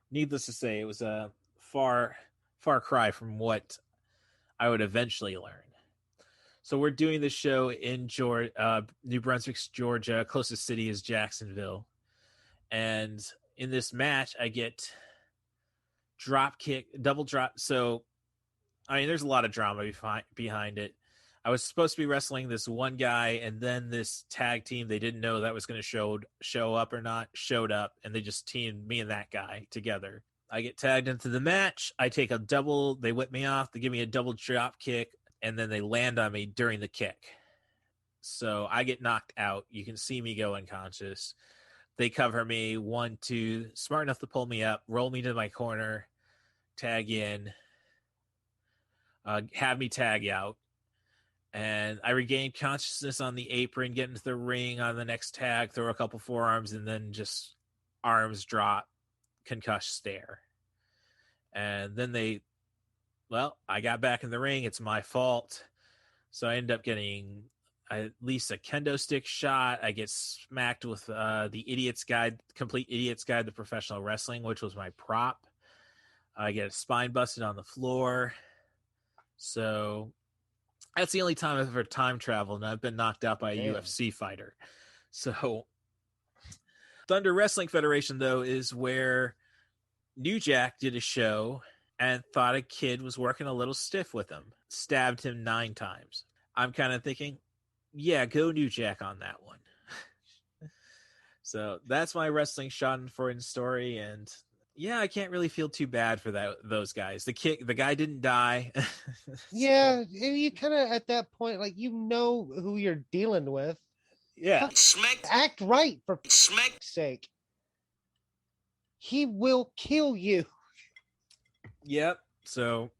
Speaker 1: needless to say, it was a far cry from what I would eventually learn. So we're doing this show in New Brunswick, Georgia. Closest city is Jacksonville. And in this match, I get double drop. So, I mean, there's a lot of drama behind it. I was supposed to be wrestling this one guy, and then this tag team, they didn't know that was going to show up or not, showed up, and they just teamed me and that guy together. I get tagged into the match. I take they whip me off, they give me a double drop kick, and then they land on me during the kick. So I get knocked out. You can see me go unconscious. They cover me 1, 2, smart enough to pull me up, roll me to my corner, tag in, have me tag out. And I regain consciousness on the apron, get into the ring on the next tag, throw a couple forearms, and then just arms drop, concuss stare. And then I got back in the ring. It's my fault. So I end up getting at least a kendo stick shot. I get smacked with the Complete Idiot's Guide to Professional Wrestling, which was my prop. I get a spine busted on the floor. So that's the only time I've ever time traveled, and I've been knocked out by a UFC fighter. So Thunder Wrestling Federation, though, is where New Jack did a show and thought a kid was working a little stiff with him. Stabbed him 9 times. I'm kind of thinking, yeah, go New Jack on that one. So that's my wrestling Schadenfreude story, and yeah, I can't really feel too bad for those guys. The guy didn't die.
Speaker 8: Yeah, you kind of at that point, like, you know who you're dealing with.
Speaker 1: Yeah.
Speaker 8: Act right, for sake. He will kill you.
Speaker 1: Yep. So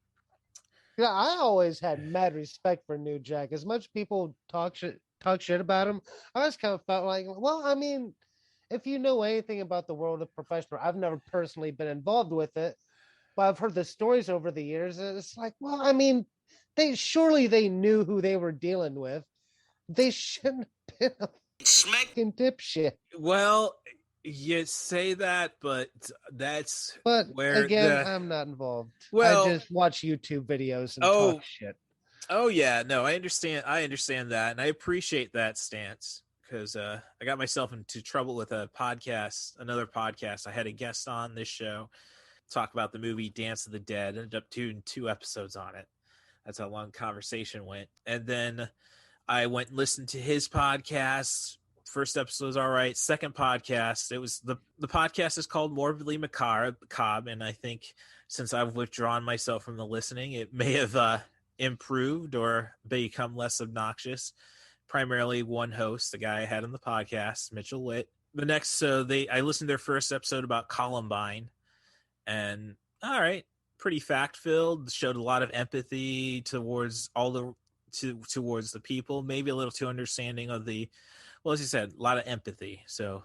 Speaker 8: Yeah, I always had mad respect for New Jack. As much people talk shit about him, I always kind of felt like, well, I mean, if you know anything about the world of professional, I've never personally been involved with it, but I've heard the stories over the years. And it's like, well, I mean, they knew who they were dealing with. They shouldn't have been a fucking dipshit.
Speaker 1: well, you say that, but that's
Speaker 8: But
Speaker 1: where
Speaker 8: again, I'm not involved.
Speaker 1: Well,
Speaker 8: I just watch YouTube videos and talk shit.
Speaker 1: Oh yeah, no, I understand that, and I appreciate that stance, because I got myself into trouble with another podcast. I had a guest on this show talk about the movie Dance of the Dead. Ended up doing 2 episodes on it. That's how long the conversation went. And then I went and listened to his podcast. First episode was all right. Second podcast, it was the podcast is called Morbidly Macabre, and I think since I've withdrawn myself from the listening, it may have improved or become less obnoxious. Primarily one host, the guy I had on the podcast, Mitchell Witt. The next, I listened to their first episode about Columbine, and all right, pretty fact filled. Showed a lot of empathy towards towards the people. Maybe a little too understanding of the. Well, as you said, a lot of empathy. So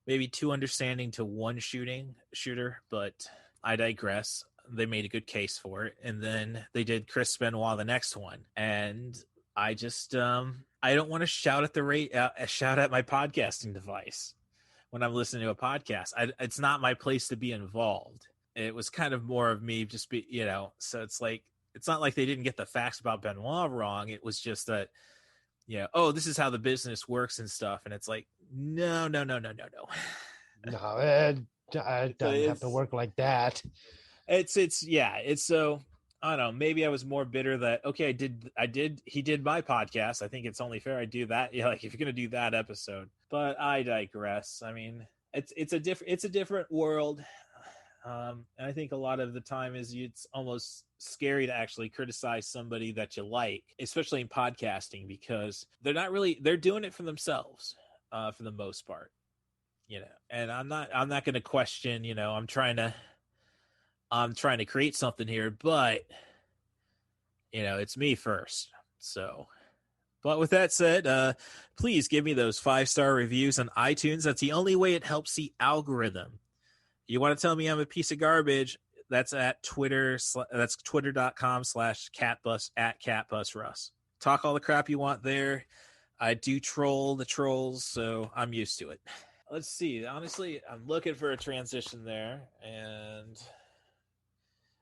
Speaker 1: maybe too understanding to one shooter, but I digress. They made a good case for it. And then they did Chris Benoit, the next one. And I just, I don't want to shout at my podcasting device when I'm listening to a podcast. It's not my place to be involved. It was kind of more of me just so it's like, it's not like they didn't get the facts about Benoit wrong. It was just that, oh, this is how the business works and stuff. And it's like, no.
Speaker 8: No, it doesn't have to work like that.
Speaker 1: It's so, I don't know, maybe I was more bitter that, okay, he did my podcast. I think it's only fair I do that. Yeah, like if you're going to do that episode, but I digress. I mean, it's a different world. And I think a lot of the time it's almost scary to actually criticize somebody that you like, especially in podcasting, because they're doing it for themselves, for the most part, and I'm not going to question, I'm trying to create something here, but it's me first. So, but with that said, please give me those 5-star reviews on iTunes. That's the only way it helps the algorithm. You want to tell me I'm a piece of garbage? That's at Twitter. That's twitter.com/catbus @catbusruss. Talk all the crap you want there. I do troll the trolls, so I'm used to it. Let's see. Honestly, I'm looking for a transition there, and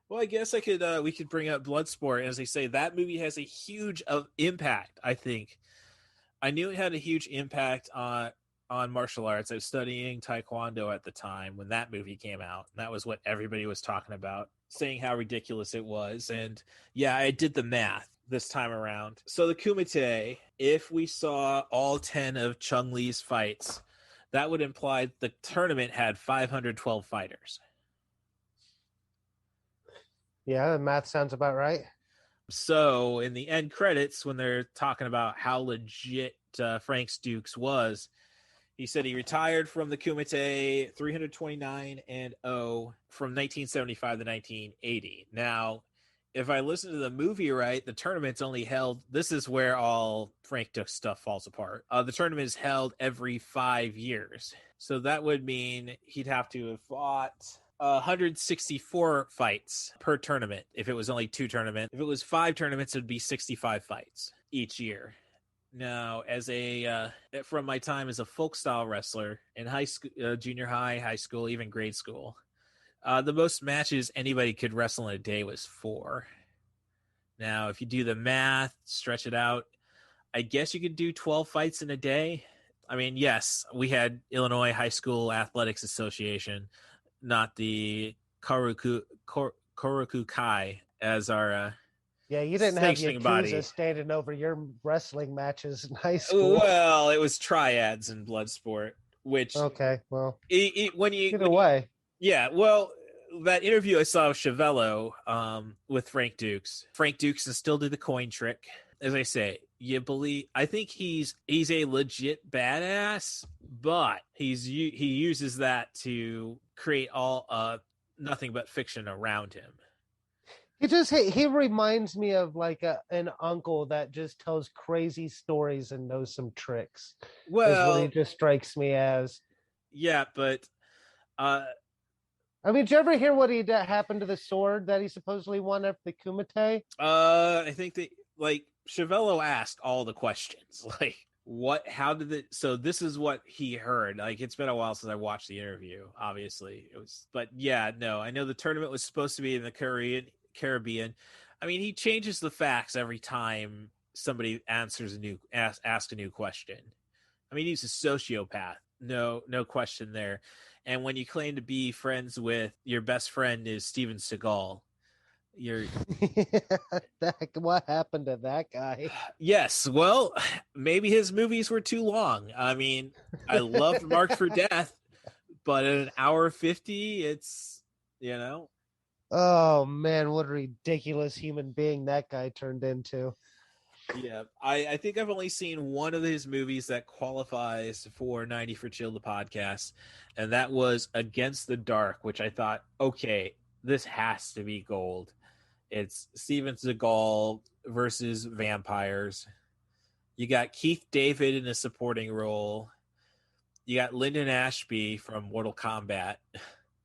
Speaker 1: well, I guess we could bring up Bloodsport. As they say, that movie has a huge impact. I think I knew it had a huge impact on martial arts. I was studying Taekwondo at the time when that movie came out. And that was what everybody was talking about, saying how ridiculous it was. And yeah, I did the math this time around. So the Kumite, if we saw all 10 of Chung Lee's fights, that would imply the tournament had 512 fighters.
Speaker 8: Yeah, the math sounds about right.
Speaker 1: So in the end credits, when they're talking about how legit Frank Dukes was, he said he retired from the Kumite 329-0 from 1975 to 1980. Now, if I listen to the movie right, the tournament's only held. This is where all Frank Dukes stuff falls apart. The tournament is held every 5 years. So that would mean he'd have to have fought 164 fights per tournament if it was only 2 tournaments. If it was 5 tournaments, it would be 65 fights each year. Now, from my time as a folk style wrestler in high school, junior high, high school, even grade school, the most matches anybody could wrestle in a day was 4. Now, if you do the math, stretch it out, I guess you could do 12 fights in a day. I mean, yes, we had Illinois High School Athletics Association, not the Korakukai as our
Speaker 8: yeah, you didn't have Yakuza standing over your wrestling matches in high school.
Speaker 1: Well, it was triads in Bloodsport, which
Speaker 8: okay, well,
Speaker 1: either way, Yeah, well, that interview I saw with Chevello with Frank Dukes. Frank Dukes can still do the coin trick. As I say, I think he's a legit badass, but he uses that to create all nothing but fiction around him.
Speaker 8: He reminds me of like an uncle that just tells crazy stories and knows some tricks. Is what he just strikes me as.
Speaker 1: Yeah, but
Speaker 8: I mean, did you ever hear what happened to the sword that he supposedly won after the Kumite?
Speaker 1: I think that like Chevello asked all the questions, like how did it? So this is what he heard. Like it's been a while since I watched the interview. Obviously, it was, but yeah, no, I know the tournament was supposed to be in the Caribbean. I mean, he changes the facts every time somebody asks a new question. I mean, he's a sociopath. No question there. And when you claim to be friends with your best friend is Steven Seagal,
Speaker 8: what happened to that guy?
Speaker 1: Yes, well, maybe his movies were too long. I mean, I loved Marked for Death, but at an hour 50, it's,
Speaker 8: Oh man, what a ridiculous human being that guy turned into.
Speaker 1: Yeah, I think I've only seen one of his movies that qualifies for 90 for Chill, the podcast, and that was Against the Dark, which I thought, okay, this has to be gold. It's Steven Seagal versus vampires. You got Keith David in a supporting role. You got Lyndon Ashby from Mortal Kombat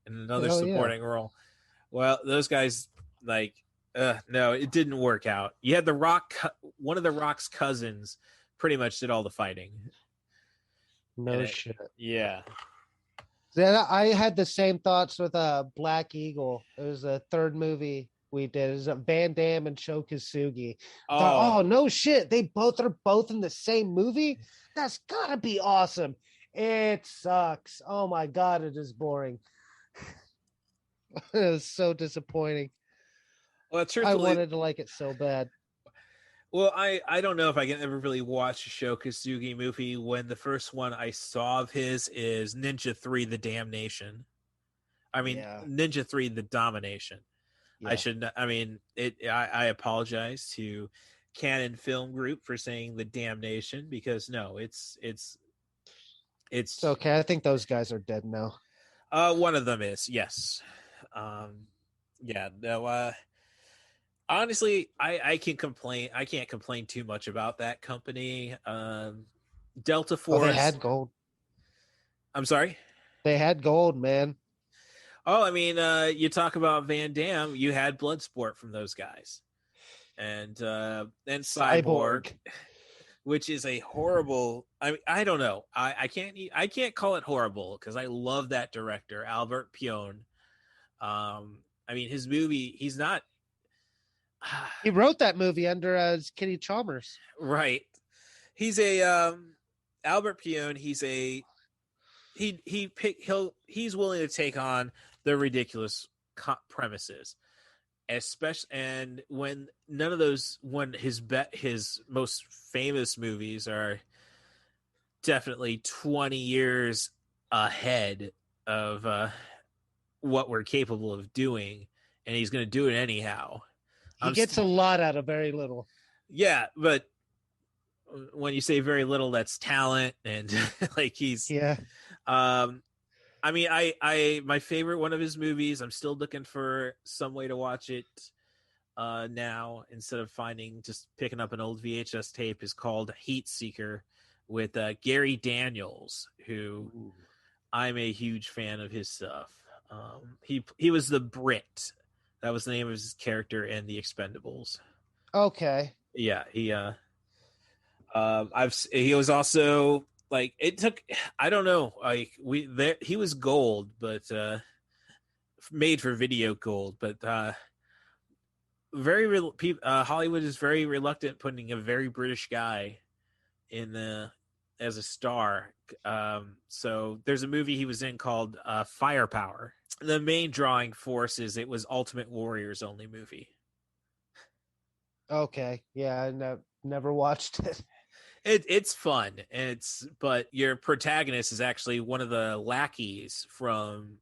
Speaker 1: in another supporting role. Well, those guys, no, it didn't work out. You had The Rock, one of The Rock's cousins pretty much did all the fighting.
Speaker 8: No shit.
Speaker 1: Yeah.
Speaker 8: I had the same thoughts with Black Eagle. It was the third movie we did. It was Van Damme and Sho Kosugi. Oh, no shit. They are both in the same movie? That's gotta be awesome. It sucks. Oh my God, it is boring. It was so disappointing.
Speaker 1: Well,
Speaker 8: I wanted to like it so bad.
Speaker 1: Well, I don't know if I can ever really watch a Sho Kosugi movie when the first one I saw of his is Ninja 3 The Damnation. I mean, Ninja 3 The Domination. Yeah. I apologize to Canon Film Group for saying The Damnation because no, it's
Speaker 8: okay. I think those guys are dead now.
Speaker 1: One of them is, yes. Honestly, I can't complain too much about that company. Delta Force.
Speaker 8: They had gold.
Speaker 1: I'm sorry?
Speaker 8: They had gold, man.
Speaker 1: Oh, I mean, you talk about Van Damme, you had Bloodsport from those guys. And Cyborg, which is a horrible, I mean, I don't know. I can't call it horrible because I love that director, Albert Pion. I mean, his movie, he's not.
Speaker 8: He wrote that movie under Kitty Chalmers.
Speaker 1: Right. He's a Albert Pion. He's willing to take on the ridiculous premises, especially and when his most famous movies are definitely 20 years ahead of what we're capable of doing, and he's going to do it anyhow.
Speaker 8: He gets a lot out of very little.
Speaker 1: Yeah, but when you say very little, that's talent, and like he's I mean, I my favorite one of his movies. I'm still looking for some way to watch it now instead of picking up an old VHS tape. Is called Heat Seeker with Gary Daniels, who I'm a huge fan of his stuff. He was the Brit. That was the name of his character in The Expendables.
Speaker 8: Okay.
Speaker 1: Yeah, he was also like it took. I don't know. Like he was gold, but made for video gold. But Hollywood is very reluctant putting a very British guy as a star. So there's a movie he was in called Firepower. The main drawing force is it was Ultimate Warrior's only movie.
Speaker 8: Okay. Yeah, I never watched it.
Speaker 1: It's fun. But your protagonist is actually one of the lackeys from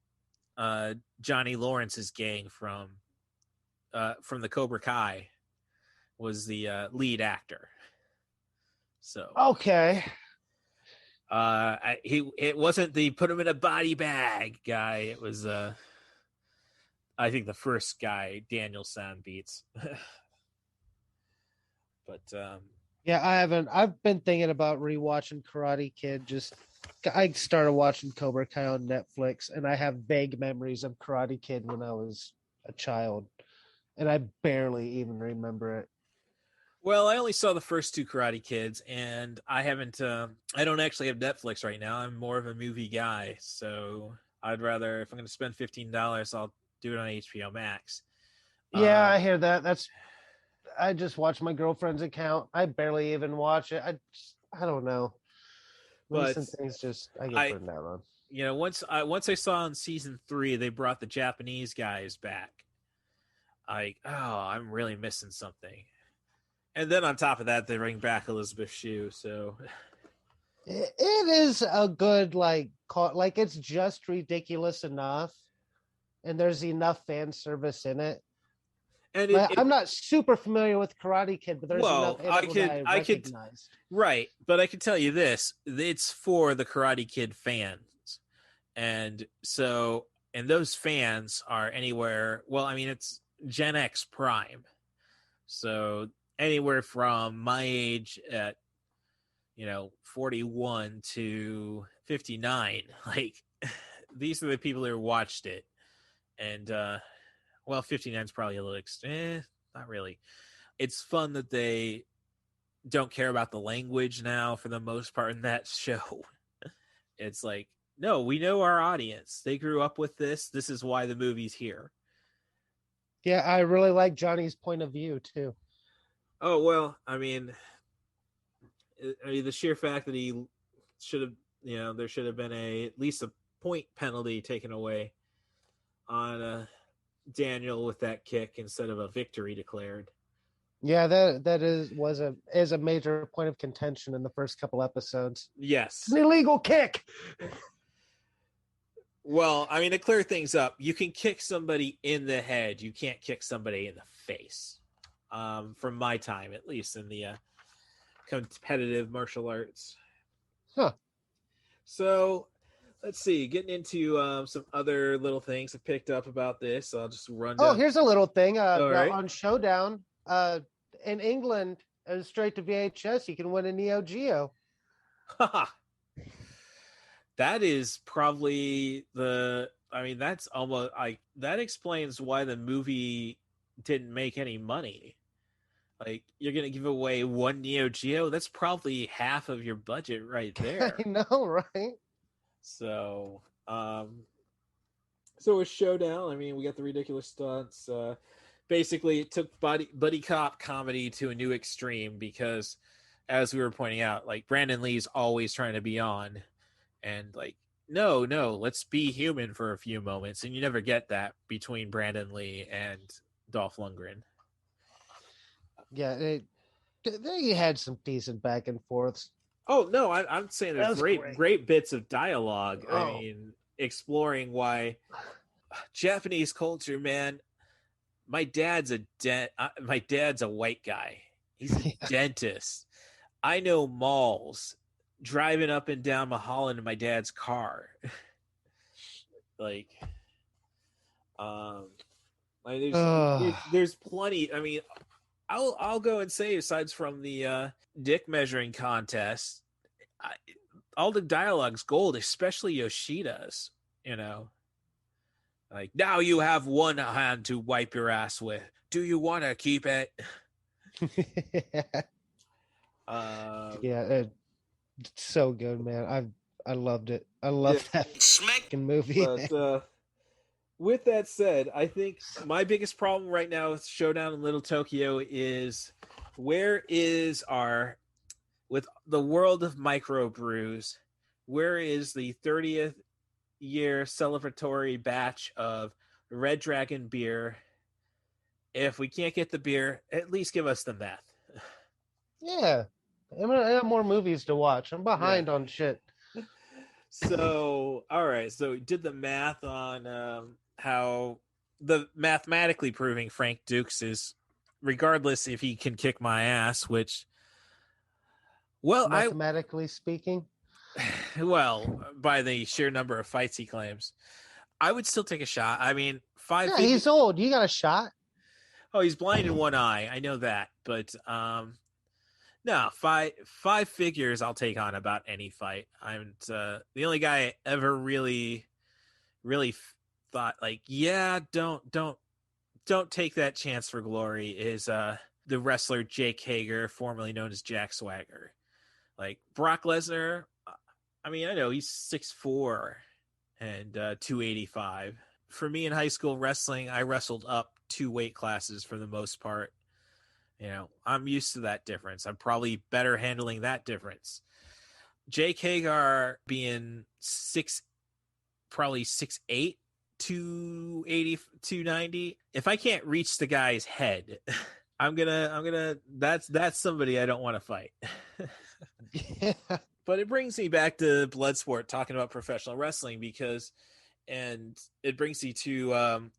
Speaker 1: Johnny Lawrence's gang from the Cobra Kai was the lead actor. So
Speaker 8: Okay.
Speaker 1: It wasn't the put him in a body bag guy. It was I think the first guy Daniel San beats. But
Speaker 8: yeah, I haven't. I've been thinking about rewatching Karate Kid. I started watching Cobra Kai on Netflix, and I have vague memories of Karate Kid when I was a child, and I barely even remember it.
Speaker 1: Well, I only saw the first two Karate Kids, and I haven't. I don't actually have Netflix right now. I'm more of a movie guy, so I'd rather, if I'm going to spend $15, I'll do it on HBO Max.
Speaker 8: Yeah, I hear that. I just watch my girlfriend's account. I barely even watch it. I don't know. Recent things I get burned out on.
Speaker 1: You know, once I saw in season 3 they brought the Japanese guys back. I'm really missing something. And then on top of that, they bring back Elizabeth Shue. So
Speaker 8: it is a good it's just ridiculous enough, and there's enough fan service in it. And I'm not super familiar with Karate Kid, but there's enough in it that I recognize.
Speaker 1: Right, but I can tell you this: it's for the Karate Kid fans, and those fans are anywhere. Well, I mean, it's Gen X Prime, so anywhere from my age at 41 to 59. Like, these are the people who watched it, and 59 is probably a little not really. It's fun that they don't care about the language now for the most part in that show. It's like, no, we know our audience. They grew up with this. This is why the movie's here.
Speaker 8: Yeah, I really like Johnny's point of view too.
Speaker 1: Oh, well, I mean, the sheer fact that he should have, there should have been at least a point penalty taken away on Daniel with that kick instead of a victory declared.
Speaker 8: Yeah, that is a major point of contention in the first couple episodes.
Speaker 1: Yes.
Speaker 8: It's an illegal kick.
Speaker 1: Well, I mean, to clear things up, you can kick somebody in the head. You can't kick somebody in the face. From my time, at least in the competitive martial arts.
Speaker 8: Huh.
Speaker 1: So, let's see. Getting into some other little things I picked up about this. I'll just run down.
Speaker 8: Oh, here's a little thing.
Speaker 1: Right.
Speaker 8: On Showdown, in England, straight to VHS, you can win a Neo Geo.
Speaker 1: That is probably that's almost that explains why the movie didn't make any money. Like, you're gonna give away one Neo Geo, that's probably half of your budget right there.
Speaker 8: I know, right?
Speaker 1: So with Showdown, I mean, we got the ridiculous stunts. Basically it took buddy cop comedy to a new extreme, because as we were pointing out, like, Brandon Lee's always trying to be on, and like, no, let's be human for a few moments, and you never get that between Brandon Lee and Dolph Lundgren.
Speaker 8: Yeah, they had some decent back and forths.
Speaker 1: Oh no, I'm saying there's great bits of dialogue. Oh. I mean, exploring why Japanese culture, man. My dad's a white guy. He's a dentist. I know malls. Driving up and down Mulholland in my dad's car. There's plenty. I mean, I'll go and say, aside from the dick measuring contest, all the dialogue's gold, especially Yoshida's. Like, now you have one hand to wipe your ass with. Do you want to keep it?
Speaker 8: It's so good, man. I loved it. I loved that fucking movie.
Speaker 1: But, with that said, I think my biggest problem right now with Showdown in Little Tokyo is, with the world of microbrews, where is the 30th year celebratory batch of Red Dragon beer? If we can't get the beer, at least give us the meth.
Speaker 8: Yeah. I have more movies to watch. I'm behind on shit.
Speaker 1: So, all right. So, did the math on how the mathematically proving Frank Dukes is, regardless if he can kick my ass, which, well,
Speaker 8: Mathematically speaking,
Speaker 1: well, by the sheer number of fights he claims, I would still take a shot. I mean,
Speaker 8: yeah, he's old. You got a shot.
Speaker 1: Oh, he's blind in one eye. I know that, but no, five figures I'll take on about any fight. I'm the only guy I ever really thought like, yeah, don't take that chance for glory is the wrestler Jake Hager, formerly known as Jack Swagger. Like Brock Lesnar, I mean, I know he's 6'4" and 285. For me in high school wrestling, I wrestled up 2 weight classes for the most part. You know, I'm used to that difference. I'm probably better handling that difference. Jake Hagar being probably 6'8", 280, 290. If I can't reach the guy's head, I'm gonna that's somebody I don't want to fight.
Speaker 8: Yeah.
Speaker 1: But it brings me back to Bloodsport, talking about professional wrestling, and it brings me to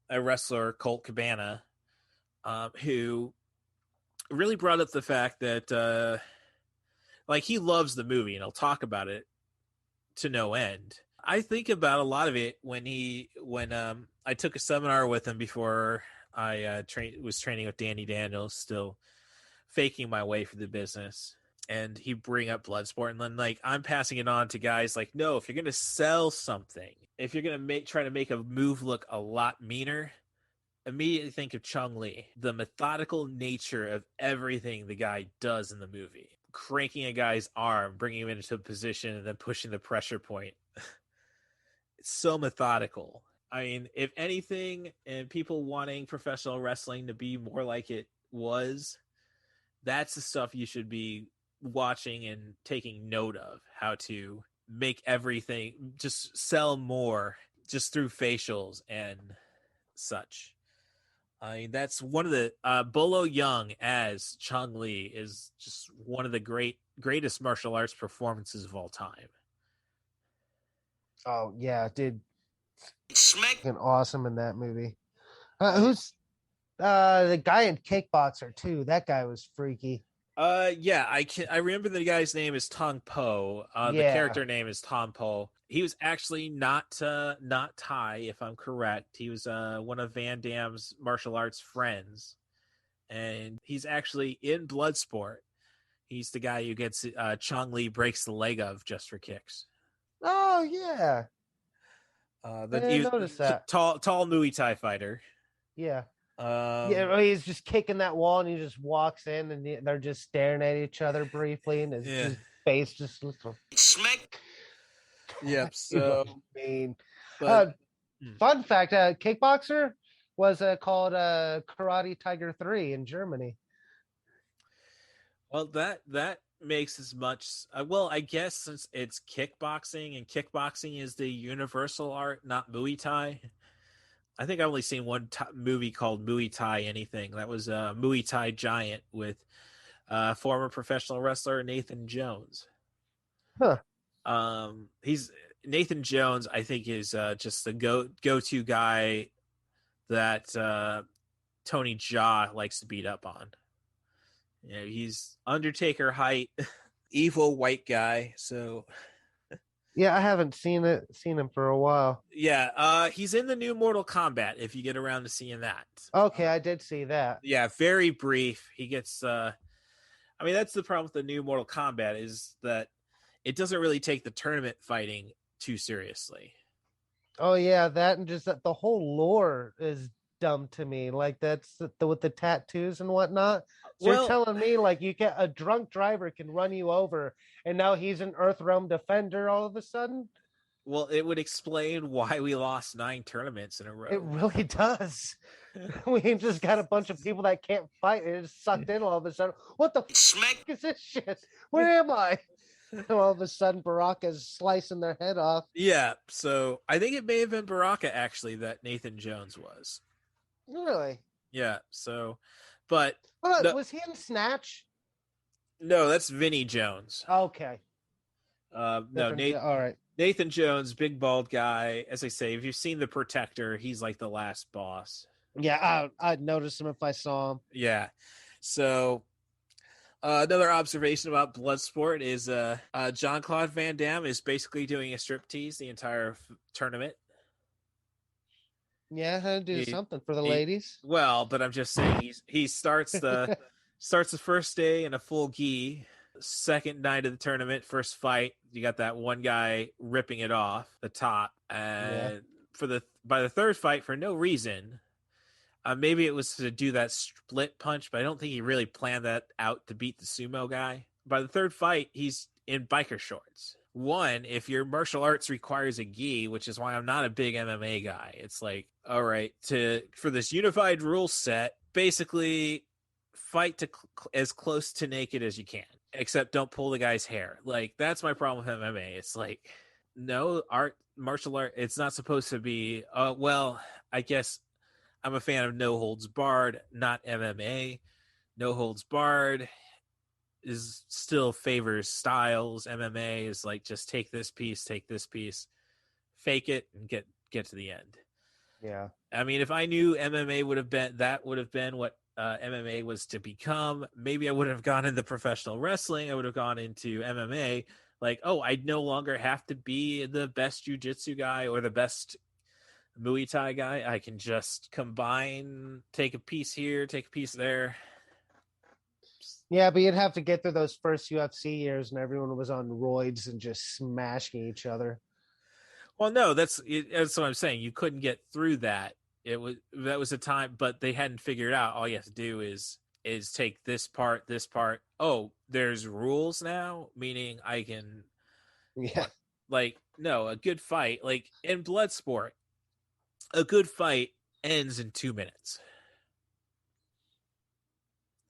Speaker 1: a wrestler, Colt Cabana, who really brought up the fact that like he loves the movie and he'll talk about it to no end. I think about a lot of it when I took a seminar with him before I was training with Danny Daniels, still faking my way for the business. And he bring up Bloodsport, and then like I'm passing it on to guys like, no, if you're gonna sell something, if you're gonna try to make a move look a lot meaner, immediately think of Chung Lee. The methodical nature of everything the guy does in the movie, cranking a guy's arm, bringing him into a position, and then pushing the pressure point. It's so methodical. I mean, if anything, and people wanting professional wrestling to be more like it was, that's the stuff you should be watching and taking note of, how to make everything just sell more just through facials and such. I mean, that's one of the Bolo Yeung as Chung Lee is just one of the greatest martial arts performances of all time.
Speaker 8: Oh yeah, dude,
Speaker 3: Smack.
Speaker 8: fucking awesome in that movie. Who's the guy in Kickboxer too? That guy was freaky.
Speaker 1: Yeah, I remember the guy's name is Tong Po. The
Speaker 8: Yeah.
Speaker 1: character name is Tom Po. He was actually not Thai, if I'm correct. He was one of Van Damme's martial arts friends, and he's actually in Bloodsport. He's the guy who gets Chong Li breaks the leg of just for kicks.
Speaker 8: Oh yeah. I didn't notice that.
Speaker 1: Tall Muay Thai fighter.
Speaker 8: Yeah. Yeah, he's just kicking that wall, and he just walks in, and they're just staring at each other briefly, and his face just looks
Speaker 3: Smack.
Speaker 1: Yep. So,
Speaker 8: fun fact: Kickboxer was called Karate Tiger 3 in Germany.
Speaker 1: Well, that makes as much. Well, I guess since it's kickboxing, and kickboxing is the universal art, not Muay Thai. I think I've only seen one movie called Muay Thai anything. That was Muay Thai Giant with former professional wrestler Nathan Jones.
Speaker 8: Huh.
Speaker 1: He's Nathan Jones, I think, is just the go-to guy that Tony Jaa likes to beat up on. You know, he's Undertaker height, evil white guy. So
Speaker 8: yeah, I haven't seen him for a while.
Speaker 1: Yeah, he's in the new Mortal Kombat, if you get around to seeing that.
Speaker 8: Okay, I did see that.
Speaker 1: Yeah, very brief. He gets I mean, that's the problem with the new Mortal Kombat, is that it doesn't really take the tournament fighting too seriously.
Speaker 8: Oh yeah, that, and just that the whole lore is dumb to me. Like that's with the tattoos and whatnot. So you're telling me like a drunk driver can run you over, and now he's an Earthrealm defender all of a sudden?
Speaker 1: Well, it would explain why we lost 9 tournaments in a row.
Speaker 8: It really does. We just got a bunch of people that can't fight. It just sucked in all of a sudden. What the
Speaker 3: Smack
Speaker 8: is this shit? Where am I? And all of a sudden, Baraka's slicing their head off.
Speaker 1: Yeah, so I think it may have been Baraka, actually, that Nathan Jones was.
Speaker 8: Really?
Speaker 1: Yeah, so, but...
Speaker 8: was he in Snatch?
Speaker 1: No, that's Vinnie Jones.
Speaker 8: Okay.
Speaker 1: No,
Speaker 8: All right.
Speaker 1: Nathan Jones, big bald guy. As I say, if you've seen The Protector, he's like the last boss.
Speaker 8: Yeah, I'd notice him if I saw him.
Speaker 1: Yeah. So another observation about Bloodsport is Jean-Claude Van Damme is basically doing a striptease the entire tournament.
Speaker 8: Yeah, I'd do something for the ladies.
Speaker 1: Well, but I'm just saying he starts the first day in a full gi. Second night of the tournament, first fight, you got that one guy ripping it off the top, and by the third fight, for no reason, maybe it was to do that split punch, but I don't think he really planned that out to beat the sumo guy. By the third fight, he's in biker shorts. One, if your martial arts requires a gi, which is why I'm not a big MMA guy, it's like, all right, for this unified rule set, basically fight to as close to naked as you can, except don't pull the guy's hair. Like, that's my problem with MMA. It's like, no, martial art, it's not supposed to be, well, I guess I'm a fan of no holds barred, not MMA. No holds barred is still favors styles. MMA is like, just take this piece, fake it, and get to the end.
Speaker 8: Yeah.
Speaker 1: I mean, if I knew MMA would have been what MMA was to become, maybe I wouldn't have gone into professional wrestling. I would have gone into MMA. Like, oh, I no longer have to be the best jiu-jitsu guy or the best Muay Thai guy. I can just combine, take a piece here, take a piece there.
Speaker 8: Yeah, but you'd have to get through those first UFC years and everyone was on roids and just smashing each other.
Speaker 1: Well, no, that's what I'm saying. You couldn't get through that. That was a time, but they hadn't figured out. All you have to do is take this part. Oh, there's rules now, meaning I can.
Speaker 8: Yeah.
Speaker 1: Like, no, a good fight, like in Bloodsport, a good fight ends in 2 minutes.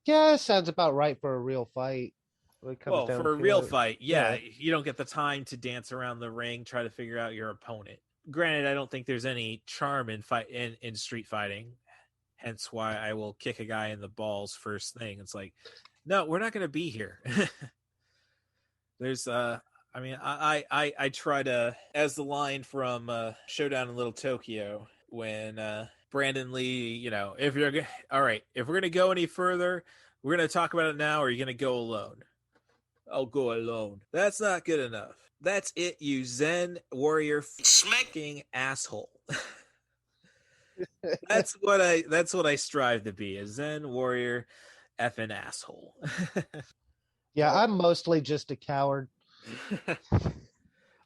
Speaker 8: Yeah, sounds about right for a real fight.
Speaker 1: Well, for a real fight, yeah, you don't get the time to dance around the ring, try to figure out your opponent. Granted, I don't think there's any charm in street fighting, hence why I will kick a guy in the balls first thing. It's like, no, we're not going to be here. There's I mean, I try to, as the line from Showdown in Little Tokyo, when Brandon Lee, if we're going to go any further, we're going to talk about it now, or are you going to go alone? I'll go alone. That's not good enough. That's it, you Zen warrior smacking asshole. That's what I strive to be, a Zen warrior effing asshole.
Speaker 8: Yeah, I'm mostly just a coward.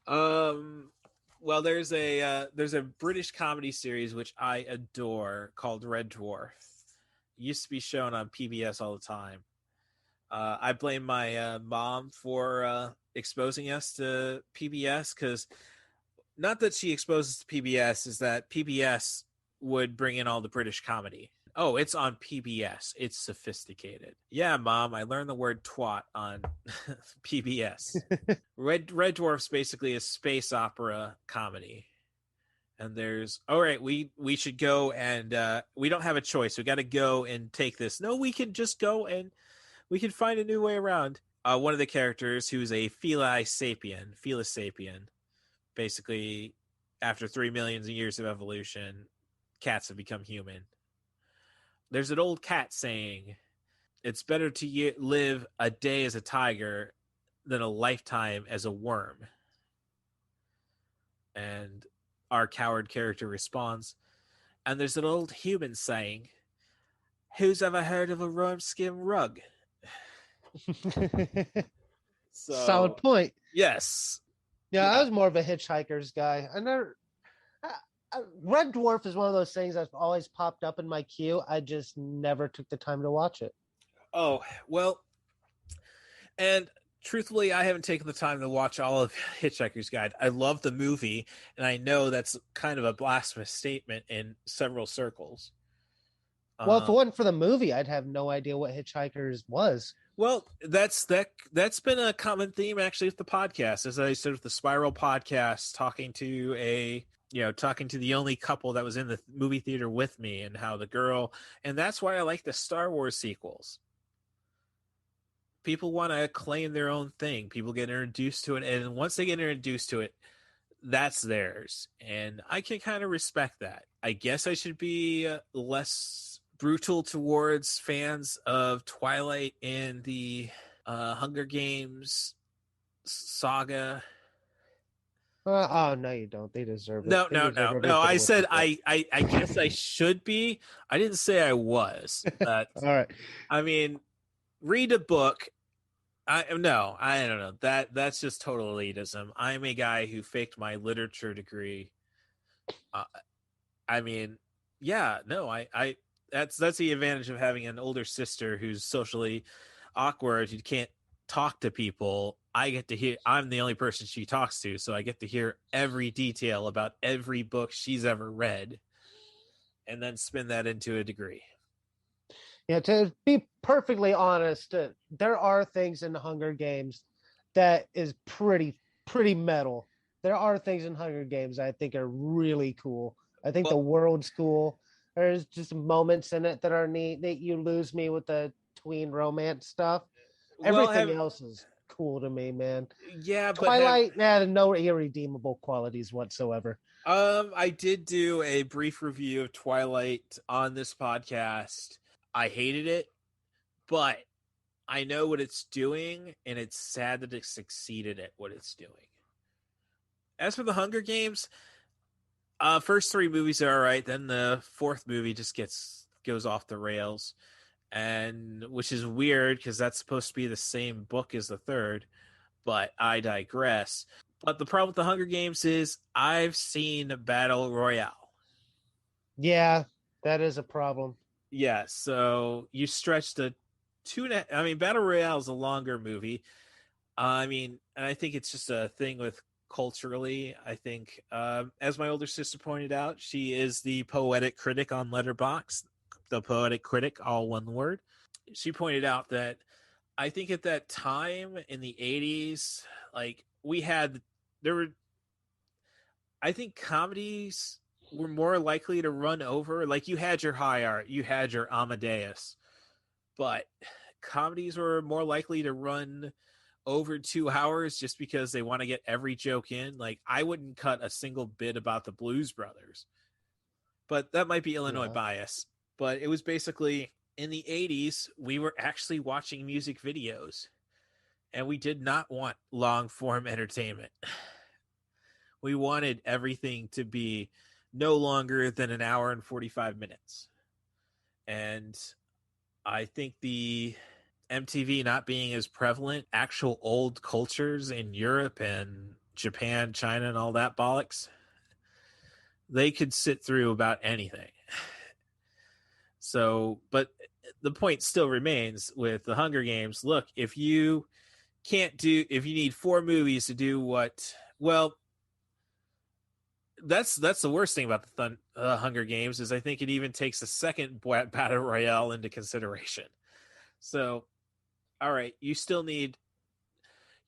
Speaker 1: Well, there's a British comedy series which I adore called Red Dwarf. It used to be shown on PBS all the time. I blame my mom for exposing us to PBS, because not that she exposed us to PBS, is that PBS would bring in all the British comedy. Oh, it's on PBS. It's sophisticated. Yeah, Mom, I learned the word twat on PBS. Red Dwarf's basically a space opera comedy. And there's, all right, we should go, and we don't have a choice. We got to go and take this. No, we can just go and we can find a new way around. One of the characters, who's a felis sapien, basically, after 3 million years of evolution, cats have become human. There's an old cat saying, it's better to live a day as a tiger than a lifetime as a worm. And our coward character responds, and there's an old human saying, who's ever heard of a worm skin rug?
Speaker 8: Solid point.
Speaker 1: Yes.
Speaker 8: Yeah, I was more of a Hitchhiker's guy. Red Dwarf is one of those things that's always popped up in my queue. I just never took the time to watch it.
Speaker 1: Oh, well, and truthfully, I haven't taken the time to watch all of Hitchhiker's Guide. I love the movie, and I know that's kind of a blasphemous statement in several circles.
Speaker 8: Well, if it wasn't for the movie, I'd have no idea what Hitchhikers was.
Speaker 1: Well, that's been a common theme actually with the podcast. As I said, with the Spiral podcast, talking to the only couple that was in the movie theater with me, and how the girl, and that's why I like the Star Wars sequels. People want to claim their own thing. People get introduced to it, and once they get introduced to it, that's theirs, and I can kind of respect that. I guess I should be less brutal towards fans of Twilight and the Hunger Games saga.
Speaker 8: Oh no, you don't. They deserve it.
Speaker 1: No,
Speaker 8: They deserve
Speaker 1: no.
Speaker 8: everything
Speaker 1: I
Speaker 8: what
Speaker 1: said
Speaker 8: they get.
Speaker 1: I guess I should be. I didn't say I was.
Speaker 8: All right.
Speaker 1: I mean, read a book. I don't know. That's just total elitism. I'm a guy who faked my literature degree. I mean, yeah, no, I that's the advantage of having an older sister who's socially awkward. You can't talk to people. I get to hear. I'm the only person she talks to, so I get to hear every detail about every book she's ever read, and then spin that into a degree.
Speaker 8: Yeah, to be perfectly honest, there are things in the Hunger Games that is pretty metal. There are things in Hunger Games I think are really cool. I think the world's cool. There's just moments in it that are neat. That you lose me with the tween romance stuff. Everything else is cool to me, man.
Speaker 1: Yeah,
Speaker 8: Twilight had no irredeemable qualities whatsoever.
Speaker 1: I did do a brief review of Twilight on this podcast. I hated it, but I know what it's doing, and it's sad that it succeeded at what it's doing. As for the Hunger Games, first three movies are all right. Then the fourth movie just goes off the rails, and which is weird because that's supposed to be the same book as the third. But I digress. But the problem with the Hunger Games is I've seen Battle Royale.
Speaker 8: Yeah, that is a problem.
Speaker 1: Yeah, so you stretch the Battle Royale is a longer movie. And I think it's just a thing with culturally. I think, as my older sister pointed out, she is the poetic critic on Letterboxd, the poetic critic, all one word. She pointed out that I think at that time in the 80s, like I think comedies were more likely to run over. Like you had your high art, you had your Amadeus, but comedies were more likely to run over 2 hours just because they want to get every joke in. Like I wouldn't cut a single bit about the Blues Brothers, but that might be Illinois bias. But it was basically in the 80s, we were actually watching music videos, and we did not want long form entertainment. We wanted everything to be no longer than an hour and 45 minutes. And I think the MTV not being as prevalent, actual old cultures in Europe and Japan, China, and all that bollocks, they could sit through about anything. So, but the point still remains with the Hunger Games. Look, if you need 4 movies to do that's the worst thing about the Hunger Games is I think it even takes a second battle royale into consideration. So, all right, you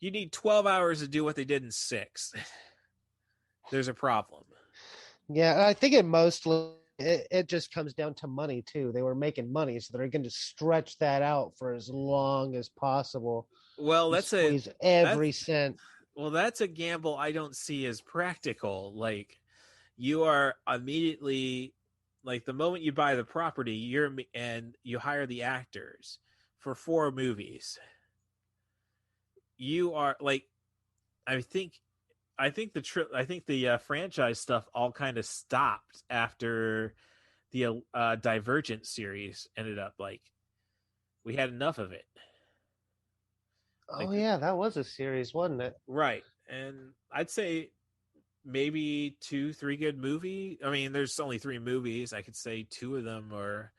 Speaker 1: need 12 hours to do what they did in 6. There's a problem.
Speaker 8: Yeah, I think it just comes down to money too. They were making money, so they're going to stretch that out for as long as possible.
Speaker 1: Well,
Speaker 8: that's cent.
Speaker 1: Well, that's a gamble I don't see as practical. Like, you are immediately, like, the moment you buy the property, you hire the actors for 4 movies. You are like, I think the franchise stuff all kind of stopped after the Divergent series ended up. Like, we had enough of it.
Speaker 8: Yeah, that was a series, wasn't it?
Speaker 1: Right. And I'd say maybe 2-3 good movie. I mean, there's only 3 movies. I could say 2 of them are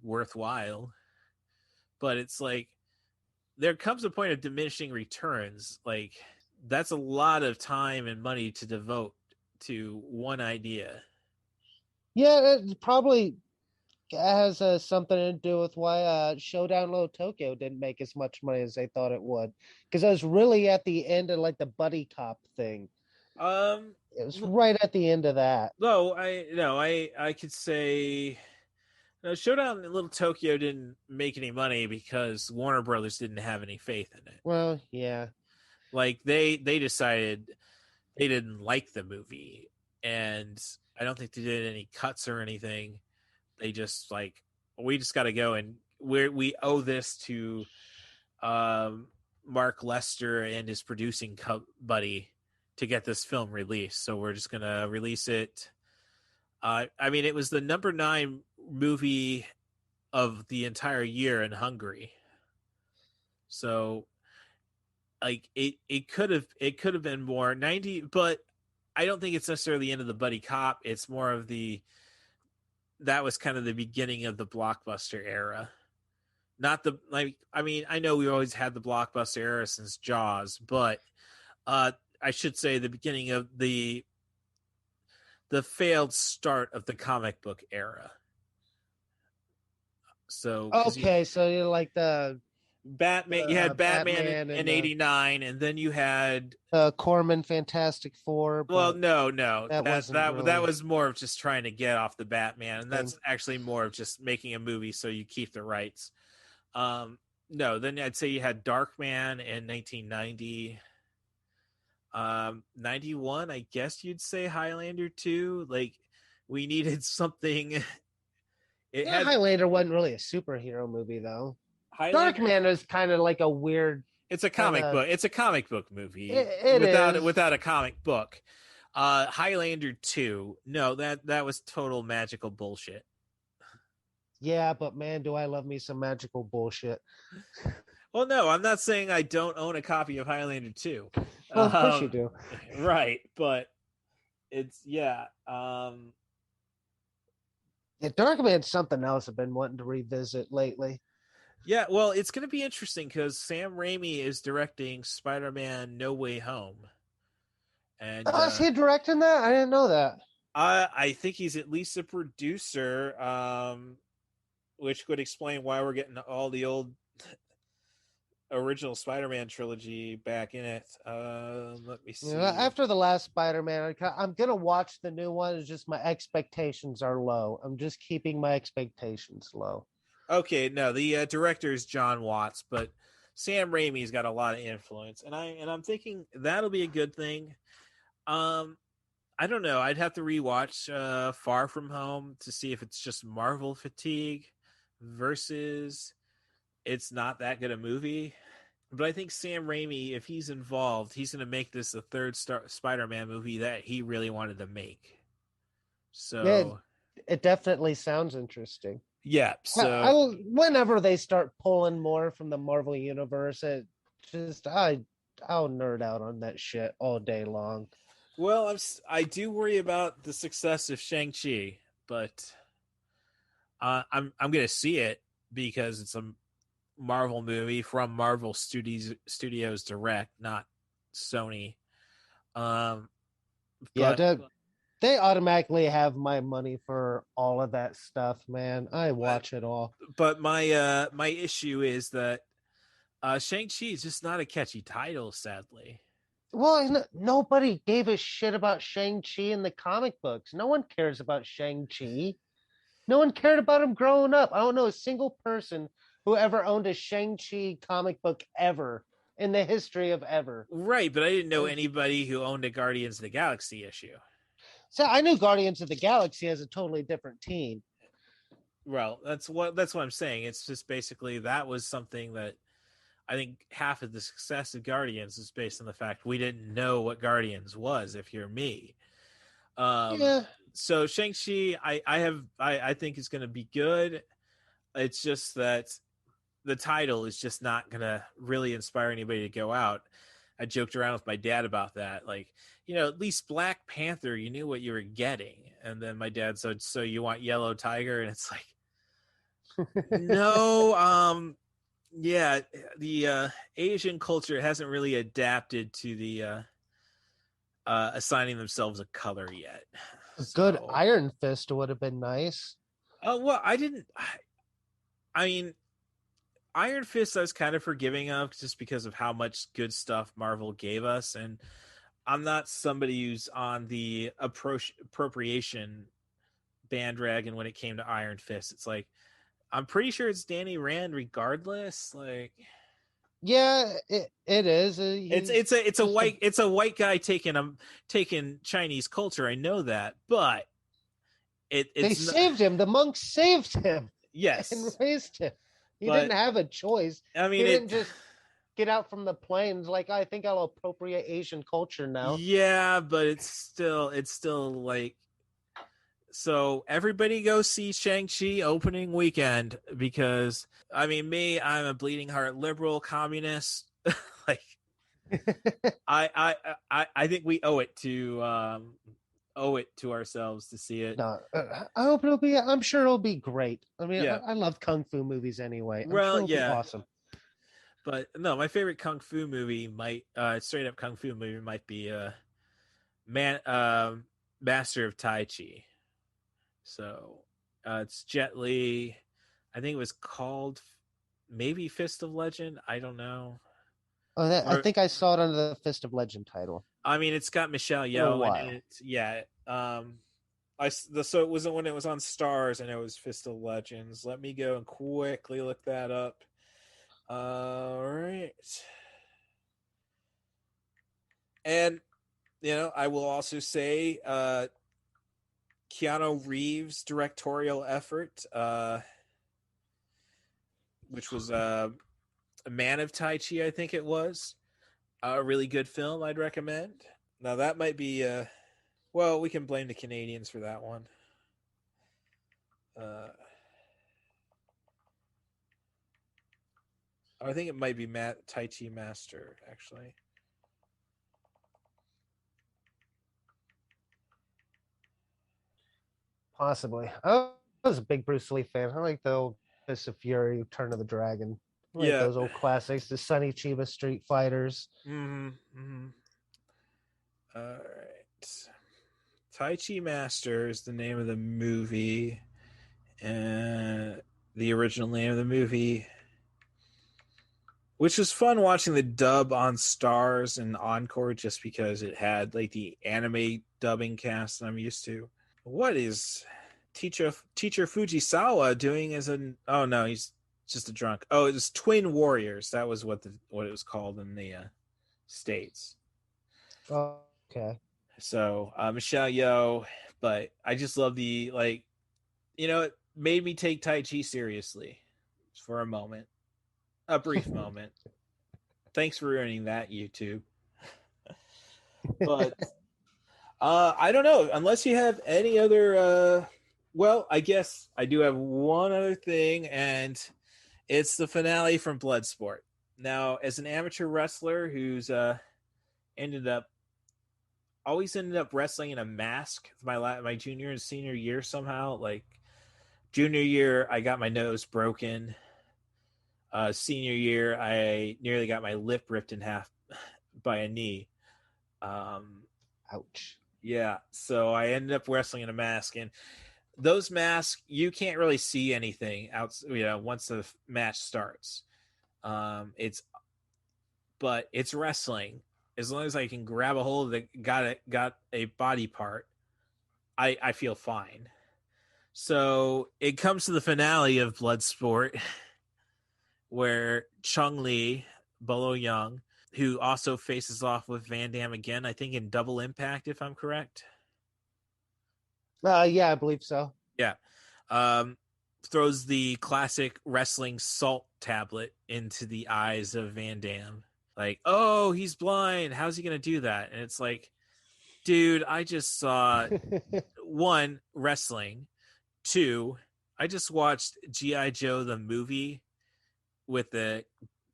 Speaker 1: worthwhile. But it's like there comes a point of diminishing returns. Like, that's a lot of time and money to devote to one idea.
Speaker 8: Yeah, it probably has something to do with why Showdown Low Tokyo didn't make as much money as they thought it would, because it was really at the end of like the buddy cop thing. It was right at the end of that.
Speaker 1: No, I could say Showdown in Little Tokyo didn't make any money because Warner Brothers didn't have any faith in it.
Speaker 8: Well, yeah.
Speaker 1: Like they decided they didn't like the movie, and I don't think they did any cuts or anything. They just like, we just got to go, and we owe this to Mark Lester and his producing buddy to get this film released. So we're just gonna release it. I mean, it was the number 9 movie of the entire year in Hungary. So like it could have been more 90, but I don't think it's necessarily the end of the buddy cop. It's more of that was kind of the beginning of the blockbuster era. Not the, like, I mean, I know we always had the blockbuster era since Jaws, but I should say the beginning of the failed start of the comic book era. So
Speaker 8: okay, so you're like the
Speaker 1: Batman. You had Batman in '89, and then you had
Speaker 8: Corman Fantastic Four.
Speaker 1: Well, no, that was more of just trying to get off the Batman, and that's actually more of just making a movie so you keep the rights. No, then I'd say you had Darkman in 1990. 91, I guess you'd say Highlander 2. Like, we needed something.
Speaker 8: Highlander wasn't really a superhero movie, though. Darkman is kind of like a weird.
Speaker 1: It's a comic book. It's a comic book movie. Without a comic book. Highlander 2. No, that was total magical bullshit.
Speaker 8: Yeah, but man, do I love me some magical bullshit.
Speaker 1: Well, no, I'm not saying I don't own a copy of Highlander 2.
Speaker 8: Well, of course you do.
Speaker 1: Right, but it's, yeah.
Speaker 8: Darkman's something else I've been wanting to revisit lately.
Speaker 1: Yeah, well, it's going to be interesting because Sam Raimi is directing Spider-Man No Way Home. And
Speaker 8: is he directing that? I didn't know that.
Speaker 1: I think he's at least a producer, which could explain why we're getting all the old original Spider-Man trilogy back in it. Let me see.
Speaker 8: After the last Spider-Man, I'm going to watch the new one. It's just my expectations are low. I'm just keeping my expectations low.
Speaker 1: Okay, no, the director is John Watts, but Sam Raimi's got a lot of influence, and I'm thinking that'll be a good thing. I don't know. I'd have to rewatch Far From Home to see if it's just Marvel fatigue versus it's not that good a movie. But I think Sam Raimi, if he's involved, he's going to make this the third Spider-Man movie that he really wanted to make. So
Speaker 8: yeah, it definitely sounds interesting.
Speaker 1: Yeah, so
Speaker 8: whenever they start pulling more from the Marvel universe, I'll nerd out on that shit all day long.
Speaker 1: Well, I do worry about the success of Shang-Chi, but I'm going to see it because it's a Marvel movie from Marvel Studios Direct, not Sony.
Speaker 8: They automatically have my money for all of that stuff, man. I watch it all.
Speaker 1: But my issue is that Shang-Chi is just not a catchy title, sadly.
Speaker 8: Well, nobody gave a shit about Shang-Chi in the comic books. No one cares about Shang-Chi. No one cared about him growing up. I don't know a single person who ever owned a Shang-Chi comic book ever in the history of ever.
Speaker 1: Right, but I didn't know anybody who owned a Guardians of the Galaxy issue.
Speaker 8: So I knew Guardians of the Galaxy as a totally different team.
Speaker 1: Well, that's what I'm saying. It's just basically that was something that I think half of the success of Guardians is based on the fact we didn't know what Guardians was, if you're me. So Shang-Chi, I think is going to be good. It's just that the title is just not going to really inspire anybody to go out. I joked around with my dad about that. Like, at least Black Panther, you knew what you were getting. And then my dad said, so you want Yellow Tiger? And it's like, no, yeah, the Asian culture hasn't really adapted to the assigning themselves a color yet.
Speaker 8: Good Iron Fist would have been nice.
Speaker 1: Oh, well, I mean, Iron Fist I was kind of forgiving of just because of how much good stuff Marvel gave us, and I'm not somebody who's on the appropriation bandwagon when it came to Iron Fist. It's like, I'm pretty sure it's Danny Rand regardless. Like,
Speaker 8: Yeah, it is.
Speaker 1: It's a white guy taking Chinese culture. I know that, but
Speaker 8: they saved him. The monks saved him.
Speaker 1: Yes,
Speaker 8: and raised him. He
Speaker 1: but,
Speaker 8: didn't have a choice.
Speaker 1: I mean,
Speaker 8: he didn't just get out from the plains like, I think I'll appropriate Asian culture now.
Speaker 1: Yeah, but it's still like. So everybody go see Shang-Chi opening weekend, because I mean, I'm a bleeding heart liberal communist. Like, I think we owe it to ourselves to see it.
Speaker 8: No, I hope I'm sure it'll be great. I mean, yeah. I love kung fu movies anyway. I'm sure it'll be awesome.
Speaker 1: But no, my favorite kung fu movie straight up kung fu movie might be Master of Tai Chi. So it's Jet Li. I think it was called maybe Fist of Legend. I don't know.
Speaker 8: I think I saw it under the Fist of Legend title.
Speaker 1: I mean, it's got Michelle Yeoh in it. Yeah. So it wasn't when it was on Stars, and it was Fist of Legends. Let me go and quickly look that up. All right. And, I will also say Keanu Reeves' directorial effort, which was A Man of Tai Chi, I think it was. A really good film I'd recommend. Now, that might be... well, we can blame the Canadians for that one. I think it might be Tai Chi Master, actually.
Speaker 8: Possibly. I was a big Bruce Lee fan. I like the old Fist of Fury, Turn of the Dragon. I like those old classics, the Sonny Chiba Street Fighters.
Speaker 1: Mm-hmm. Mm-hmm. All right. Tai Chi Master is the name of the movie. And the original name of the movie, which was fun watching the dub on Stars and Encore, just because it had like the anime dubbing cast that I'm used to. What is Teacher Fujisawa doing as an... Oh no, he's just a drunk. Oh, it was Twin Warriors. That was what it was called in the States.
Speaker 8: Oh, okay.
Speaker 1: So Michelle Yeoh, but I just love the it made me take Tai Chi seriously for a moment. A brief moment. Thanks for ruining that, YouTube. But I don't know. Unless you have any other... well, I guess I do have one other thing, and it's the finale from Bloodsport. Now, as an amateur wrestler who's always ended up wrestling in a mask my junior and senior year somehow. Like, junior year, I got my nose broken. Senior year, I nearly got my lip ripped in half by a knee.
Speaker 8: Ouch.
Speaker 1: Yeah, so I ended up wrestling in a mask, and those masks, you can't really see anything once the match starts. But it's wrestling. As long as I can grab a hold of got a body part, I feel fine. So it comes to the finale of Bloodsport, where Chung Lee, Bolo Yeung, who also faces off with Van Damme again, I think in Double Impact, if I'm correct.
Speaker 8: Yeah, I believe so.
Speaker 1: Yeah. Throws the classic wrestling salt tablet into the eyes of Van Damme. Like, oh, he's blind. How's he going to do that? And it's like, dude, I just saw 1, wrestling. 2, I just watched G.I. Joe, the movie, with the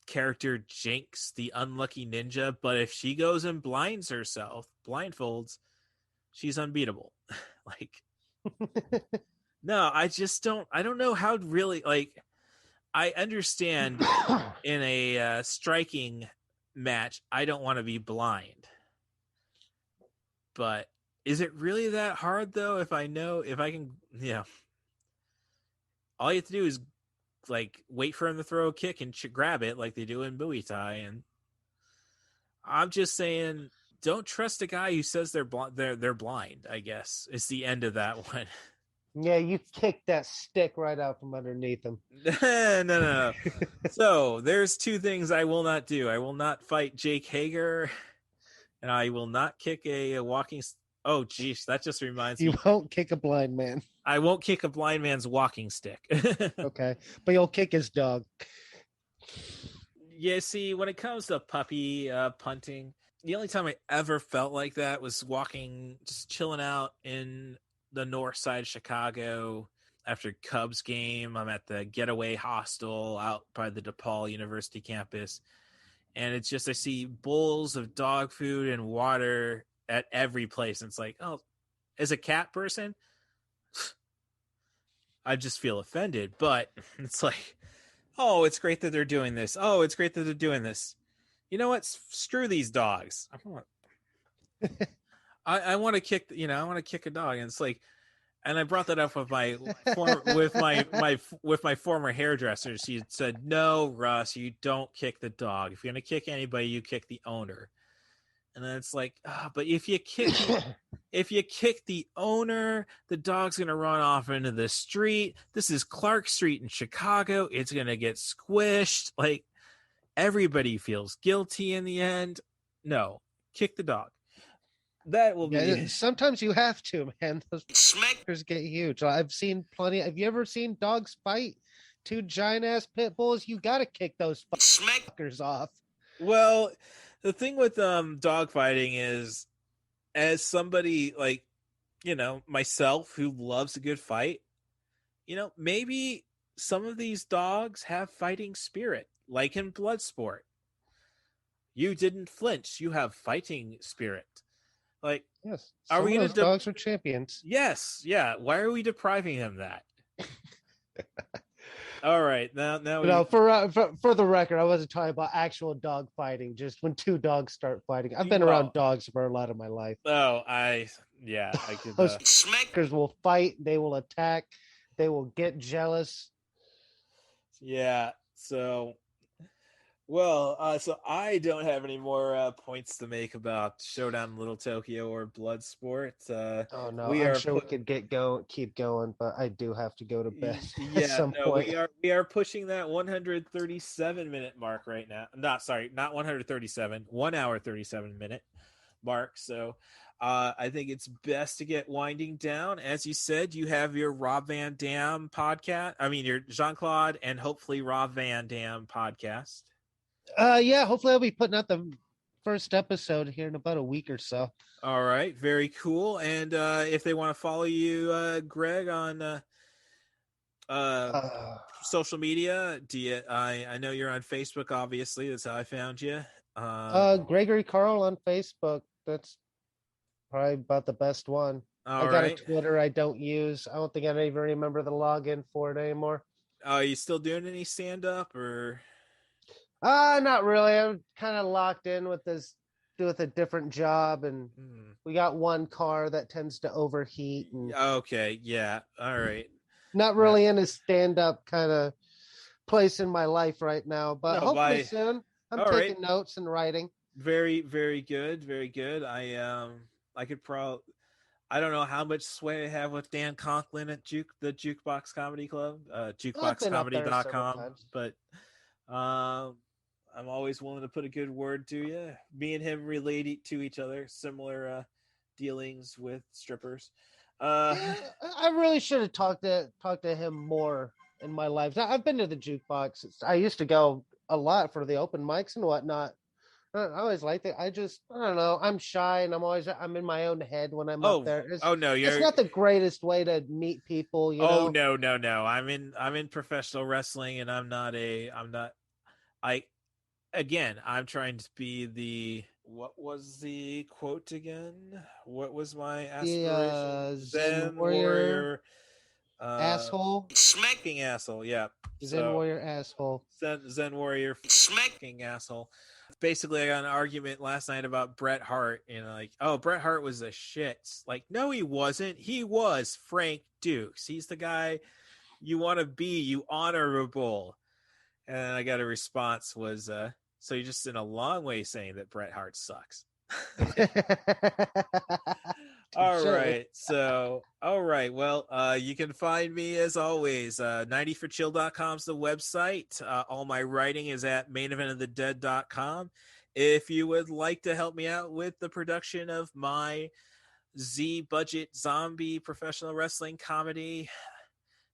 Speaker 1: character Jinx, the unlucky ninja. But if she goes and blinds herself, blindfolds, she's unbeatable. Like, no, I don't know how really, like, I understand in a striking match, I don't want to be blind. But is it really that hard, though, if I can, all you have to do is, like, wait for him to throw a kick and grab it like they do in Muay Thai. And I'm just saying, don't trust a guy who says they're blind, I guess. It's the end of that one.
Speaker 8: Yeah, you kicked that stick right out from underneath him.
Speaker 1: No. So there's two things I will not do. I will not fight Jake Hager, and I will not kick a walking. Oh, geez, that just reminds
Speaker 8: You
Speaker 1: me.
Speaker 8: won't kick a blind man.
Speaker 1: I won't kick a blind man's walking stick.
Speaker 8: Okay, but you'll kick his dog.
Speaker 1: Yeah, see, when it comes to puppy punting, the only time I ever felt like that was walking, just chilling out in the north side of Chicago after Cubs game. I'm at the Getaway Hostel out by the DePaul University campus. And it's just, I see bowls of dog food and water at every place. And it's like, oh, as a cat person, I just feel offended. But it's like, oh, it's great that they're doing this. Oh, it's great that they're doing this. You know what? Screw these dogs. I want to kick. I want to kick a dog, and it's like, and I brought that up with my former hairdresser. She said, "No, Russ, you don't kick the dog. If you're gonna kick anybody, you kick the owner." And then it's like, but if you kick the owner, the dog's gonna run off into the street. This is Clark Street in Chicago. It's gonna get squished. Like, everybody feels guilty in the end. No, kick the dog. That will be.
Speaker 8: Sometimes you have to, man. Those smackers get huge. I've seen plenty. Have you ever seen dogs fight? Two giant ass pit bulls. You got to kick those smackers off.
Speaker 1: Well, the thing with dog fighting is, as somebody like, myself who loves a good fight, maybe some of these dogs have fighting spirit, like in Bloodsport. You didn't flinch. You have fighting spirit. Like,
Speaker 8: yes,
Speaker 1: are we
Speaker 8: those dogs are champions?
Speaker 1: Yes, yeah. Why are we depriving them that? All right, now.
Speaker 8: For the record, I wasn't talking about actual dog fighting. Just when two dogs start fighting. I've been around dogs for a lot of my life.
Speaker 1: Oh, I could.
Speaker 8: Those smackers will fight. They will attack. They will get jealous.
Speaker 1: Yeah. So. Well, so I don't have any more points to make about Showdown in Little Tokyo or Bloodsport.
Speaker 8: Oh no, I'm sure we could keep going, but I do have to go to bed at some point.
Speaker 1: We are pushing that 137-minute mark right now. Not 137, 1 hour 37-minute mark. So I think it's best to get winding down. As you said, you have your Rob Van Dam podcast. I mean, your Jean-Claude and hopefully Rob Van Dam podcast.
Speaker 8: Yeah, hopefully I'll be putting out the first episode here in about a week or so.
Speaker 1: All right, very cool. And if they want to follow you, Greg, on social media, I know you're on Facebook, obviously. That's how I found you.
Speaker 8: Gregory Carl on Facebook. That's probably about the best one. I got a Twitter I don't use. I don't think I even remember the login for it anymore.
Speaker 1: Are you still doing any stand-up or...
Speaker 8: Not really. I'm kind of locked in with a different job, and we got one car that tends to overheat. And
Speaker 1: okay, yeah, all right.
Speaker 8: Not really in a stand-up kind of place in my life right now, but hopefully soon. I'm taking notes and writing.
Speaker 1: Very, very good, very good. I could probably. I don't know how much sway I have with Dan Conklin at the Jukebox Comedy Club, jukeboxcomedy.com, but. I'm always willing to put a good word to you. Me and him relate to each other, similar dealings with strippers.
Speaker 8: I really should have talked to him more in my life. I've been to the jukebox. I used to go a lot for the open mics and whatnot. I always liked it. I don't know. I'm shy and I'm in my own head when I'm up there. It's not the greatest way to meet people.
Speaker 1: No. I'm in professional wrestling and I'm trying to be what was the quote again? What was my aspiration?
Speaker 8: Zen warrior asshole.
Speaker 1: Smacking asshole, yeah.
Speaker 8: Zen warrior asshole.
Speaker 1: Zen warrior smacking asshole. Basically, I got an argument last night about Bret Hart, Bret Hart was a shit. Like, no, he wasn't. He was Frank Dukes. He's the guy you want to be, you honorable. And I got a response was, so you're just in a long way saying that Bret Hart sucks. All right. So, all right. Well, you can find me as always. 90forchill.com is the website. All my writing is at maineventofthedead.com. If you would like to help me out with the production of my Z budget zombie professional wrestling comedy,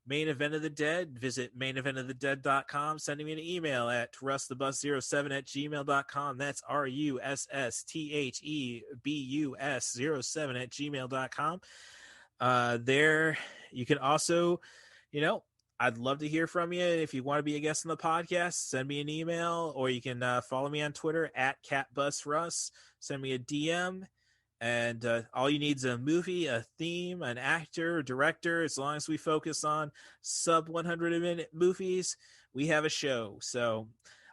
Speaker 1: Main Event of the Dead, visit maineventofthedead.com. Sending me an email at rustthebus07@gmail.com. That's RUSSTHEBUS07@gmail.com. There you can also, I'd love to hear from you. If you want to be a guest on the podcast, send me an email, or you can follow me on Twitter at CatBusRuss. Send me a DM. And all you need is a movie, a theme, an actor, a director. As long as we focus on sub 100-minute movies, we have a show. So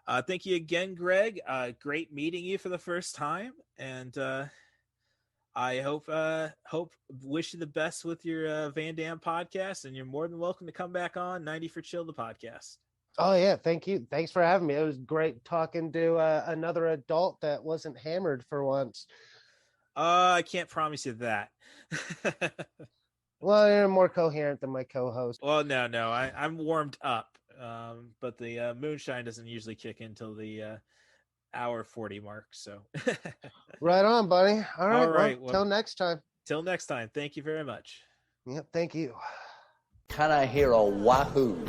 Speaker 1: thank you again, Greg. Great meeting you for the first time. And I wish you the best with your Van Damme podcast. And you're more than welcome to come back on 90 for Chill, the podcast.
Speaker 8: Oh, yeah. Thank you. Thanks for having me. It was great talking to another adult that wasn't hammered for once.
Speaker 1: I can't promise you that.
Speaker 8: Well, you're more coherent than my co-host.
Speaker 1: Well, no, I'm warmed up, but the moonshine doesn't usually kick in until the hour 40 mark. So,
Speaker 8: right on, buddy. All right.
Speaker 1: Well,
Speaker 8: till next time.
Speaker 1: Till next time. Thank you very much.
Speaker 8: Yep. Thank you.
Speaker 9: Can I hear a wahoo?